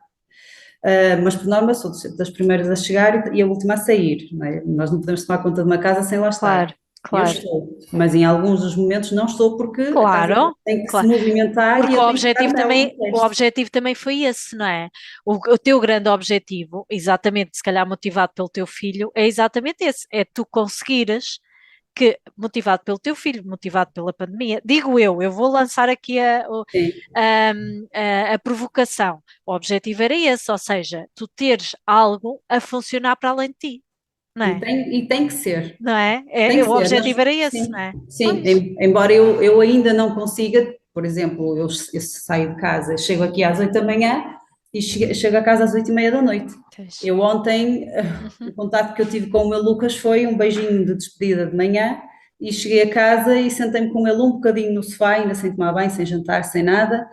Mas por norma sou das primeiras a chegar e a última a sair, não é? Nós não podemos tomar conta de uma casa sem lá estar. claro, Eu claro. estou, mas em alguns dos momentos não estou porque a casa Claro, tem que se claro. movimentar e Porque eu tenho que estar nela, no o teste. objetivo também foi esse, não é? O teu grande objetivo, exatamente, se calhar motivado pelo teu filho, é exatamente esse, é tu conseguires que, motivado pelo teu filho, motivado pela pandemia, digo eu vou lançar aqui Sim. a provocação. O objetivo era esse, ou seja, tu teres algo a funcionar para além de ti, não é? E tem que ser. Não é? Tem que O ser, objetivo era esse, não sim, é? sim, Pois, embora eu ainda não consiga, por exemplo, eu saio de casa, chego aqui às 8 da manhã e chego a casa às 8:30 da noite. pois. Eu ontem, o Uhum. contato que eu tive com o meu Lucas foi um beijinho de despedida de manhã e cheguei a casa e sentei-me com ele um bocadinho no sofá, ainda sem tomar banho, sem jantar, sem nada.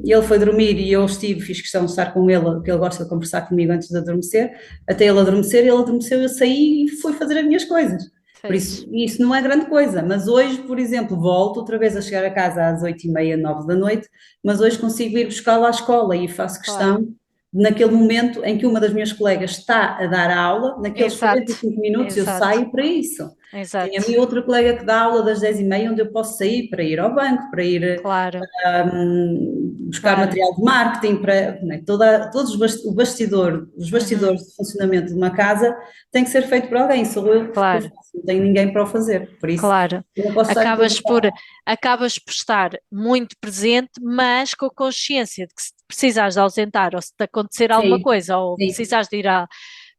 Ele foi dormir e eu fiz questão de estar com ele, porque ele gosta de conversar comigo antes de adormecer, até ele adormeceu, eu saí e fui fazer as minhas coisas. Por Pois, isso não é grande coisa, mas hoje, por exemplo, volto outra vez a chegar a casa às 8:30, 9 da noite, mas hoje consigo ir buscá-la à escola e faço claro. questão, naquele momento em que uma das minhas colegas está a dar a aula, naqueles Exato, 45 minutos eu exato, saio para isso. Tenho a exato. minha outra colega que dá aula das 10:30, onde eu posso sair para ir ao banco, para ir Claro, buscar claro, material de marketing, para, né, todos os uhum, bastidores de funcionamento de uma casa tem que ser feito por alguém, sou eu que o claro, faço, não tenho ninguém para o fazer, por isso claro. eu não posso estar em todo Acabas por, lado. acabas por estar muito presente, mas com a consciência de que se precisares de ausentar ou se te acontecer alguma Sim, coisa ou sim, precisares de ir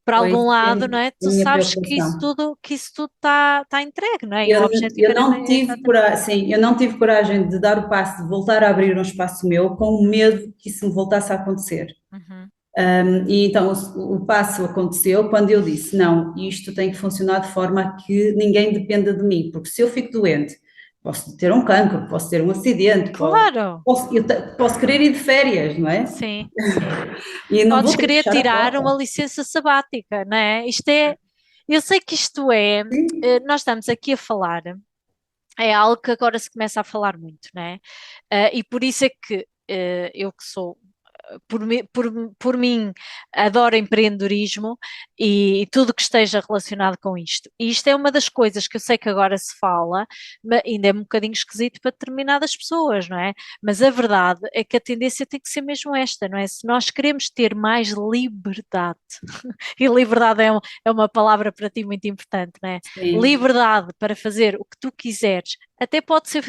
para foi algum isso que é lado, não é? a Tu minha sabes preocupação. que isso tudo está entregue, não é? E o Eu, objetivo eu era não tive exatamente. coragem, sim, eu não tive coragem de dar o passo de voltar a abrir um espaço meu com medo que isso me voltasse a acontecer. Uhum, E então o passo aconteceu quando eu disse: não, isto tem que funcionar de forma a que ninguém dependa de mim, porque se eu fico doente, posso ter um cancro, posso ter um acidente, claro, posso querer ir de férias, não é? sim, sim. E não Podes vou ter que querer fechar a tirar uma porta. licença sabática, não é? Eu sei que nós estamos aqui a falar, é algo que agora se começa a falar muito, não é? E por isso é que eu que sou por mim, adoro empreendedorismo e tudo que esteja relacionado com isto. E isto é uma das coisas que eu sei que agora se fala, mas ainda é um bocadinho esquisito para determinadas pessoas, não é? Mas a verdade é que a tendência tem que ser mesmo esta, não é? Se nós queremos ter mais liberdade, e liberdade é uma palavra para ti muito importante, não é? Sim, Liberdade para fazer o que tu quiseres, até pode ser,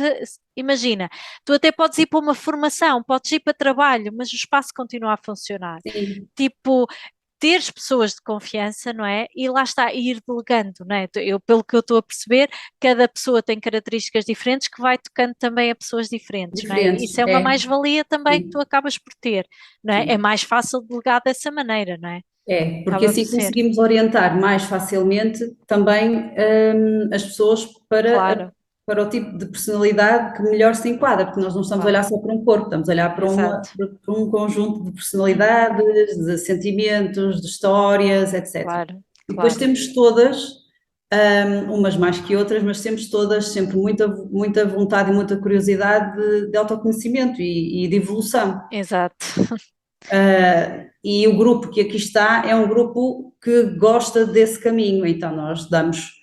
imagina, tu até podes ir para uma formação, podes ir para trabalho, mas o espaço continua a funcionar. sim, Tipo, teres pessoas de confiança, não é? E lá está, e ir delegando, não é? Pelo que eu estou a perceber, cada pessoa tem características diferentes que vai tocando também a pessoas diferentes, não é? diferentes, Isso é uma é, mais-valia também que tu sim, acabas por ter, não é? É sim. mais fácil delegar dessa maneira, não é? É, porque Acaba por assim ser, conseguimos orientar mais facilmente também as pessoas claro, para o tipo de personalidade que melhor se enquadra, porque nós não estamos a olhar claro, só para um corpo, estamos a olhar exato. para um conjunto de Uhum, personalidades, de sentimentos, de histórias, etc. claro, E depois claro, temos todas, umas mais que outras, mas temos todas sempre muita vontade e muita curiosidade de autoconhecimento e de evolução. exato. E o grupo que aqui está é um grupo que gosta desse caminho, então nós damos.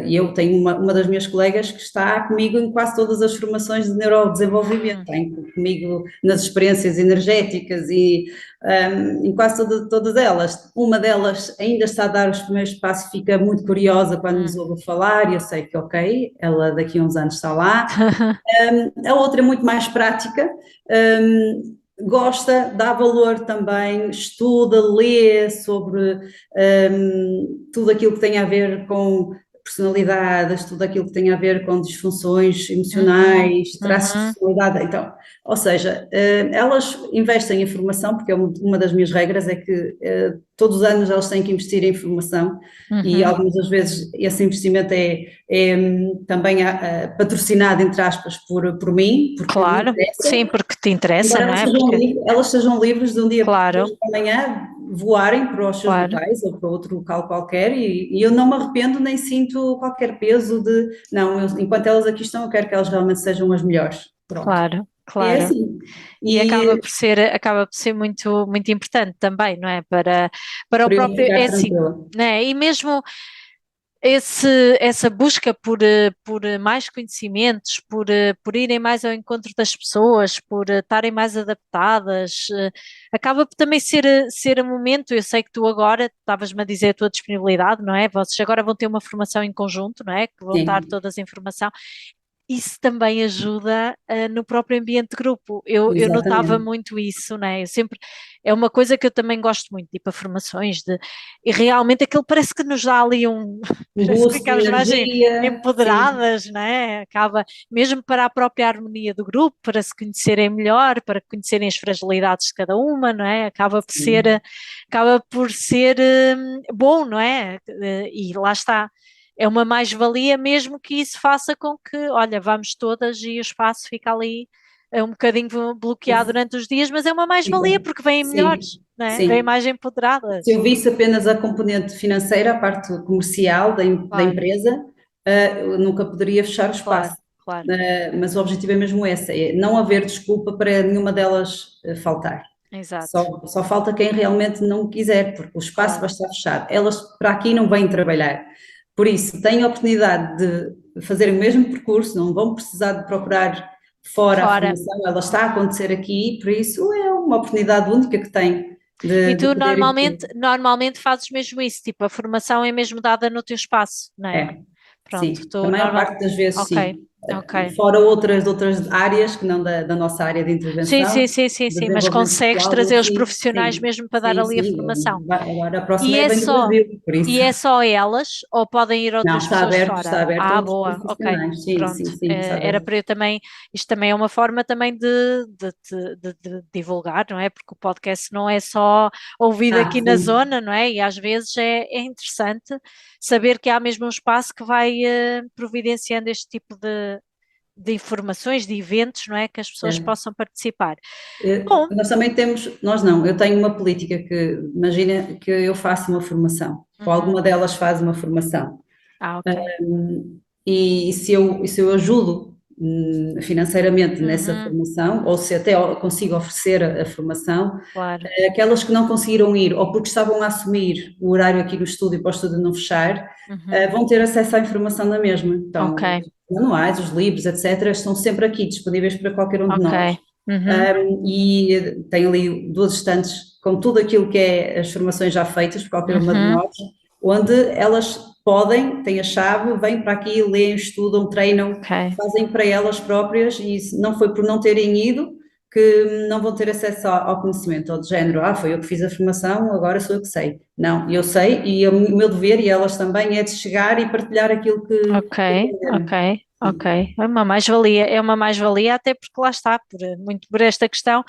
Eu tenho uma das minhas colegas que está comigo em quase todas as formações de neurodesenvolvimento, Hum, tem comigo nas experiências energéticas e em quase todas elas. Uma delas ainda está a dar os primeiros passos, fica muito curiosa quando nos hum. ouve falar, e eu sei que, ok, ela daqui a uns anos está lá. A outra é muito mais prática, gosta, dá valor também, estuda, lê sobre tudo aquilo que tem a ver com personalidades, tudo aquilo que tem a ver com disfunções Uhum, emocionais, traços de uhum, personalidade. Então, ou seja, elas investem em formação, porque uma das minhas regras é que todos os anos elas têm que investir em formação e uhum. algumas das vezes esse investimento é também patrocinado, entre aspas, por mim, porque me Claro, interessa. sim, porque te interessa, Embora não elas é? sejam, Porque, elas sejam livres de um dia para claro, depois da manhã voarem para os seus claro, locais ou para outro local qualquer e eu não me arrependo nem sinto qualquer peso de não, enquanto elas aqui estão eu quero que elas realmente sejam as melhores. Pronto. claro, É claro. assim. E E acaba por ser muito, muito importante também, não é? Para o para eu próprio, é ficar assim, tranquila. né? E mesmo essa busca por mais conhecimentos, por irem mais ao encontro das pessoas, por estarem mais adaptadas, acaba por também ser um momento. Eu sei que tu agora estavas-me a dizer a tua disponibilidade, não é? Vocês agora vão ter uma formação em conjunto, não é? Que vão estar Sim, todas em formação. Isso também ajuda no próprio ambiente de grupo. Eu notava exatamente. muito isso, né? Eu sempre, é uma coisa que eu também gosto muito, tipo a formações e realmente aquilo parece que nos dá ali Um parece que boost de ficamos mais energia, sim, empoderadas, né? Acaba, mesmo para a própria harmonia do grupo, para se conhecerem melhor, para conhecerem as fragilidades de cada uma, não é? sim, Acaba por ser bom, não é? E lá está, é uma mais-valia, mesmo que isso faça com que, olha, vamos todas e o espaço fica ali um bocadinho bloqueado durante os dias, mas é uma mais-valia sim, porque vêm sim, melhores, né? Vêm sim. mais Se empoderadas. eu visse apenas a componente financeira, a parte comercial da Claro, empresa, eu nunca poderia fechar o claro, espaço. claro, Mas o objetivo é mesmo esse, é não haver desculpa para nenhuma delas faltar. exato, Só falta quem realmente não quiser, porque o espaço claro. vai estar fechado. Elas para aqui não vêm trabalhar. Por isso, têm a oportunidade de fazer o mesmo percurso, não vão precisar de procurar fora a Fora. formação, ela está a acontecer aqui, por isso é uma oportunidade única que têm E de tu poder ir. normalmente fazes mesmo isso, tipo, a formação é mesmo dada no teu espaço, não é? É, Pronto, sim. A tu maior normal. parte das vezes, Ok, sim. ok. Fora outras áreas que não da nossa área de Sim, sim, intervenção, sim, sim, de sim, mas desenvolvimento consegues pessoal, trazer os sim, profissionais sim, mesmo para dar sim, ali a sim. formação. Agora a E próxima é é bem do só, Brasil, por e isso. é só elas ou podem ir Não, outras pessoas fora? está aberto a Ah, outros boa, ok, profissionais, sim, pronto. sim, sim, está Era aberto. para eu também, isto também é uma forma também de divulgar, não é? Porque o podcast não é só ouvido Ah, aqui na sim, zona, não é? E às vezes é interessante saber que há mesmo um espaço que vai providenciando este tipo de informações, de eventos, não é? Que as pessoas certo. possam participar. Bom, Nós também temos, nós não, eu tenho uma política que, imagina que eu faço uma formação, ou uhum. alguma delas faz uma formação. Ah, ok. E se eu ajudo financeiramente nessa Uhum. formação, ou se até consigo oferecer a formação, Claro. aquelas que não conseguiram ir, ou porque estavam a assumir o horário aqui no estúdio para o estúdio não fechar, Uhum. vão ter acesso à informação da mesma. Ok, Então, os manuais, os livros, etc., estão sempre aqui disponíveis para qualquer um de ok. nós. Uhum. E tem ali duas estantes com tudo aquilo que é as formações já feitas por qualquer uma de Uhum. nós, onde elas podem, têm a chave, vêm para aqui, leem, estudam, treinam, Ok. fazem para elas próprias e não foi por não terem ido que não vão ter acesso ao conhecimento, ou de género, foi eu que fiz a formação, agora sou eu que sei. Não, eu sei e o meu dever, e elas também, é de chegar e partilhar aquilo Ok, que aprenderam. ok, ok. Sim, É uma mais-valia, até porque lá está, muito por esta questão,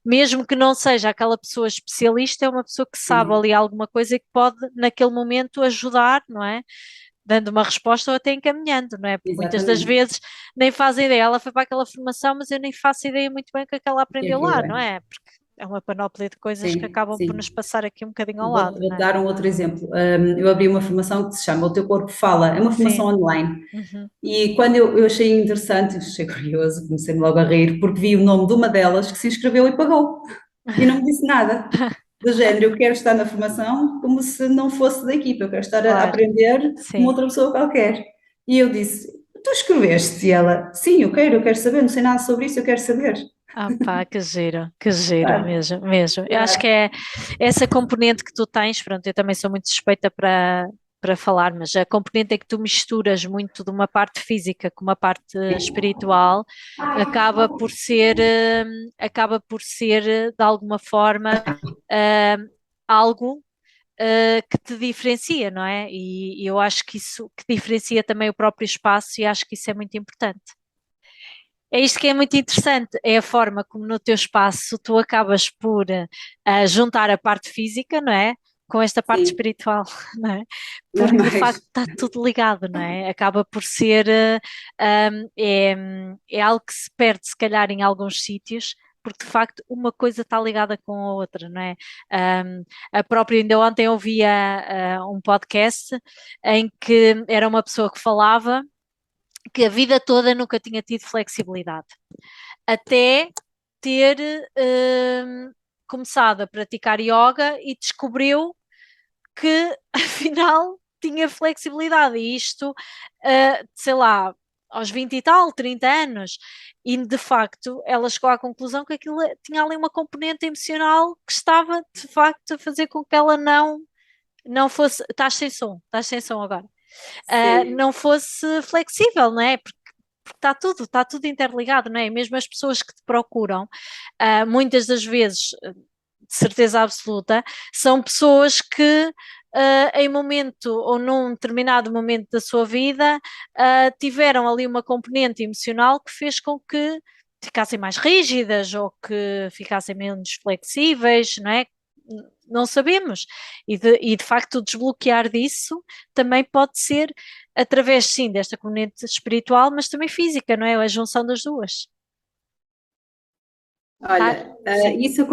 mesmo que não seja aquela pessoa especialista, é uma pessoa que sabe sim, ali alguma coisa e que pode, naquele momento, ajudar, não é? Dando uma resposta ou até encaminhando, não é? Porque muitas das exatamente. vezes nem fazem ideia, ela foi para aquela formação, mas eu nem faço ideia muito bem o que é que ela Que aprendeu aquilo lá, é. não é? Porque é uma panóplia de coisas que Sim, acabam por nos sim. passar aqui um bocadinho ao lado, Vou não é? dar um outro exemplo. Eu abri uma formação que se chama O Teu Corpo Fala, é uma formação Sim. online. Uhum. E quando eu achei interessante, achei curioso, comecei-me logo a rir, porque vi o nome de uma delas que se inscreveu e pagou. E não me disse nada. Do género, eu quero estar na formação como se não fosse da equipa, eu quero estar a Claro, aprender como sim. outra pessoa qualquer. E eu disse, tu escreveste? E ela, sim, eu quero saber, não sei nada sobre isso, eu quero saber. Ah pá, que giro Claro, mesmo, mesmo. Eu acho que claro. é essa componente que tu tens, pronto, eu também sou muito suspeita para falar, mas a componente em que tu misturas muito de uma parte física com uma parte espiritual acaba por ser de alguma forma algo que te diferencia, não é? E eu acho que isso que diferencia também o próprio espaço e acho que isso é muito importante. É isto que é muito interessante, é a forma como no teu espaço tu acabas por juntar a parte física, não é? Com esta parte Sim, espiritual, não é? não é Porque de facto mais. está tudo ligado, não é? Acaba por ser, é algo que se perde se calhar em alguns sítios, porque de facto uma coisa está ligada com a outra, não é? A própria, ainda ontem ouvia um podcast em que era uma pessoa que falava que a vida toda nunca tinha tido flexibilidade, até ter começado a praticar yoga e descobriu que afinal tinha flexibilidade, e isto, sei lá, aos 20 e tal, 30 anos, e de facto ela chegou à conclusão que aquilo tinha ali uma componente emocional que estava de facto a fazer com que ela não fosse, estás sem som agora, Sim. não fosse flexível, não é? Porque está tudo interligado, não é? E mesmo as pessoas que te procuram, muitas das vezes, de certeza absoluta, são pessoas que em momento ou num determinado momento da sua vida tiveram ali uma componente emocional que fez com que ficassem mais rígidas ou que ficassem menos flexíveis, não é? Não sabemos. E de facto, desbloquear disso também pode ser através, sim, desta componente espiritual, mas também física, não é? A junção das duas. Ah, Olha, sim. isso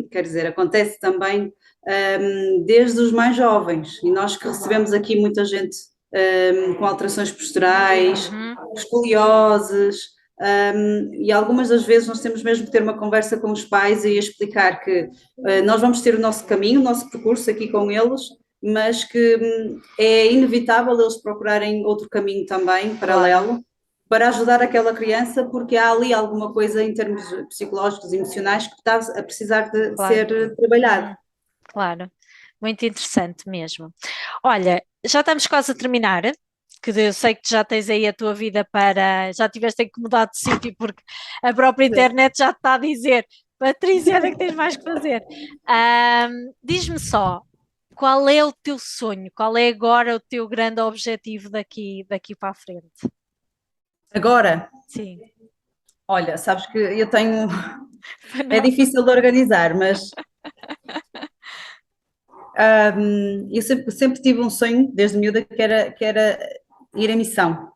quer dizer, acontece também desde os mais jovens, e nós que recebemos aqui muita gente com alterações posturais, Uhum, escolioses, e algumas das vezes nós temos mesmo que ter uma conversa com os pais e explicar que nós vamos ter o nosso caminho, o nosso percurso aqui com eles, mas que é inevitável eles procurarem outro caminho também, claro, paralelo, para ajudar aquela criança, porque há ali alguma coisa em termos psicológicos e emocionais que está a precisar de claro. ser trabalhado. Uhum, claro. Muito interessante mesmo. Olha, já estamos quase a terminar, que eu sei que já tens aí a tua vida para. Já tiveste que mudar de sítio porque a própria internet já te está a dizer, Patrícia, olha que tens mais que fazer. Diz-me só, qual é o teu sonho? Qual é agora o teu grande objetivo daqui para a frente? Agora, Sim, olha, sabes que eu tenho. É não? difícil de organizar, mas eu sempre tive um sonho, desde miúda, que era ir em missão.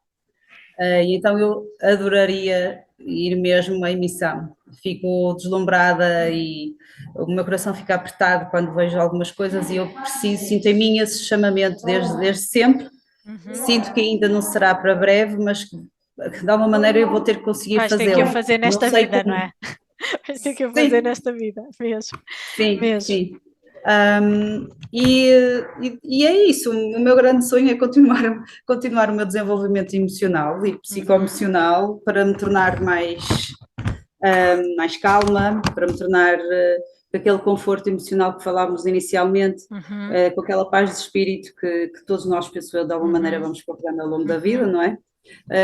E então eu adoraria ir mesmo em missão. Fico deslumbrada e o meu coração fica apertado quando vejo algumas coisas e eu sinto em mim esse chamamento desde sempre. Uhum. Sinto que ainda não será para breve, mas que de alguma maneira eu vou ter que conseguir Vais ter que o fazê-lo. fazer Não nesta sei vida, não como. é? Vais ter que o fazer Sim, nesta vida, mesmo, sim, mesmo. sim. E é isso, o meu grande sonho é continuar o meu desenvolvimento emocional e Uhum, psicoemocional para me tornar mais calma, para me tornar com aquele conforto emocional que falávamos inicialmente, uhum, com aquela paz de espírito que todos nós, penso eu, de alguma maneira uhum, vamos procurando ao longo da vida, uhum. não é?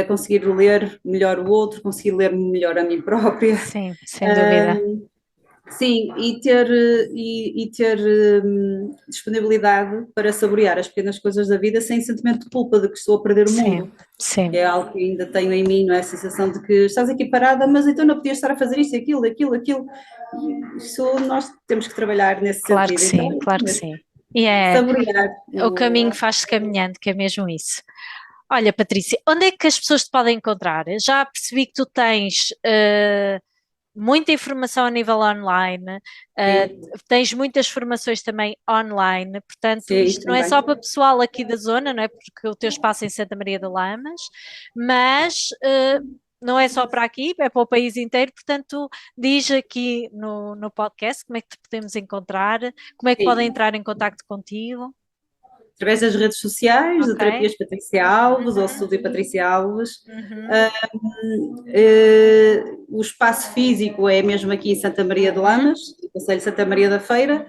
Conseguir ler melhor o outro, conseguir ler melhor a mim própria. Sim, sem dúvida. Sim, e ter disponibilidade para saborear as pequenas coisas da vida sem sentimento de culpa de que estou a perder o Sim, mundo, que sim, é algo que ainda tenho em mim, não é? A sensação de que estás aqui parada, mas então não podias estar a fazer isto, aquilo, aquilo, aquilo. Isso nós temos que trabalhar nesse claro que sentido, então sim, é isso claro que mesmo, sim. E é saborear o caminho faz-se caminhando, que é mesmo isso. Olha, Patrícia, onde é que as pessoas te podem encontrar? Já percebi que tu tens muita informação a nível online, uh, sim, tens muitas formações também online, portanto, sim, isto não é também. só para pessoal aqui da zona, não é? Porque o teu espaço é em Santa Maria de Lamas, mas não é só para aqui, é para o país inteiro, portanto, diz aqui no podcast como é que te podemos encontrar, como é que podem Sim. entrar em contacto contigo, Através das redes sociais, de ok? Terapias Patrícia Alves ou Uhum, Estúdio Patrícia Alves. uhum, o espaço físico é mesmo aqui em Santa Maria de Lamas, no Concelho de Santa Maria da Feira.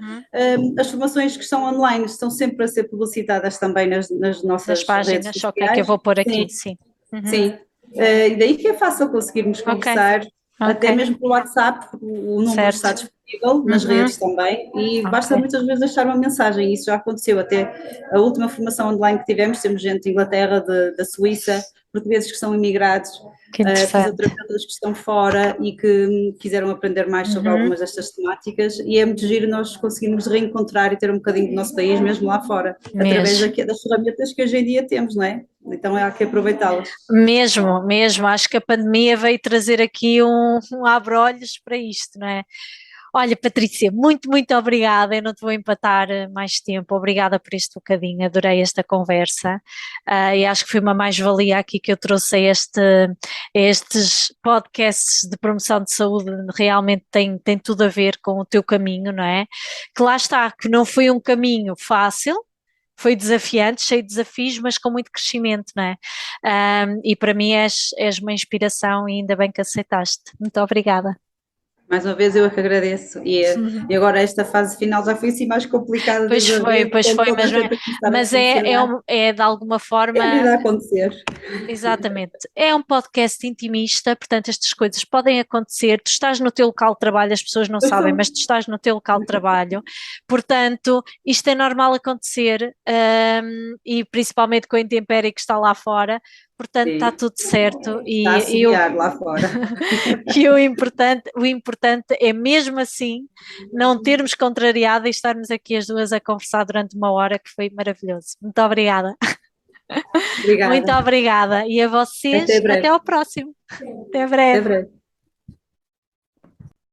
As formações que estão online estão sempre a ser publicitadas também nas nossas Nas páginas, redes ok, sociais. que eu vou pôr aqui, Sim, sim. sim. E daí que é fácil conseguirmos conversar, até Ok. mesmo pelo WhatsApp, porque o número Certo. está disponível nas redes também, e basta muitas vezes deixar uma mensagem, isso já aconteceu, até a última formação online que tivemos, temos gente de Inglaterra, da Suíça, portugueses que são imigrados, Que interessante. fisioterapeutas que estão fora e que quiseram aprender mais sobre algumas destas temáticas, e é muito giro nós conseguirmos reencontrar e ter um bocadinho do nosso país mesmo lá fora, através das ferramentas que hoje em dia temos, não é? Então há que aproveitá-las. Mesmo, acho que a pandemia veio trazer aqui um abre-olhos para isto, não é? Olha, Patrícia, muito obrigada, eu não te vou empatar mais tempo, obrigada por este bocadinho, adorei esta conversa, e acho que foi uma mais-valia aqui que eu trouxe a estes podcasts de promoção de saúde, realmente tem tudo a ver com o teu caminho, não é? Que lá está, que não foi um caminho fácil, foi desafiante, cheio de desafios, mas com muito crescimento, não é? E para mim és uma inspiração e ainda bem que aceitaste. Muito obrigada. Mais uma vez eu é que agradeço, e agora esta fase final já foi assim mais complicada. Pois foi, mas é de alguma forma... É a vida a acontecer. Exatamente, é um podcast intimista, portanto estas coisas podem acontecer, tu estás no teu local de trabalho, as pessoas não sabem, mas tu estás no teu local de trabalho, portanto isto é normal acontecer, e principalmente com a intempérie que está lá fora, portanto está tudo certo. Está a assobiar lá fora. E o importante é mesmo assim não termos contrariado e estarmos aqui as duas a conversar durante uma hora, que foi maravilhoso. Muito obrigada. Obrigada. Muito obrigada. E a vocês, até ao próximo. Até breve. Até breve.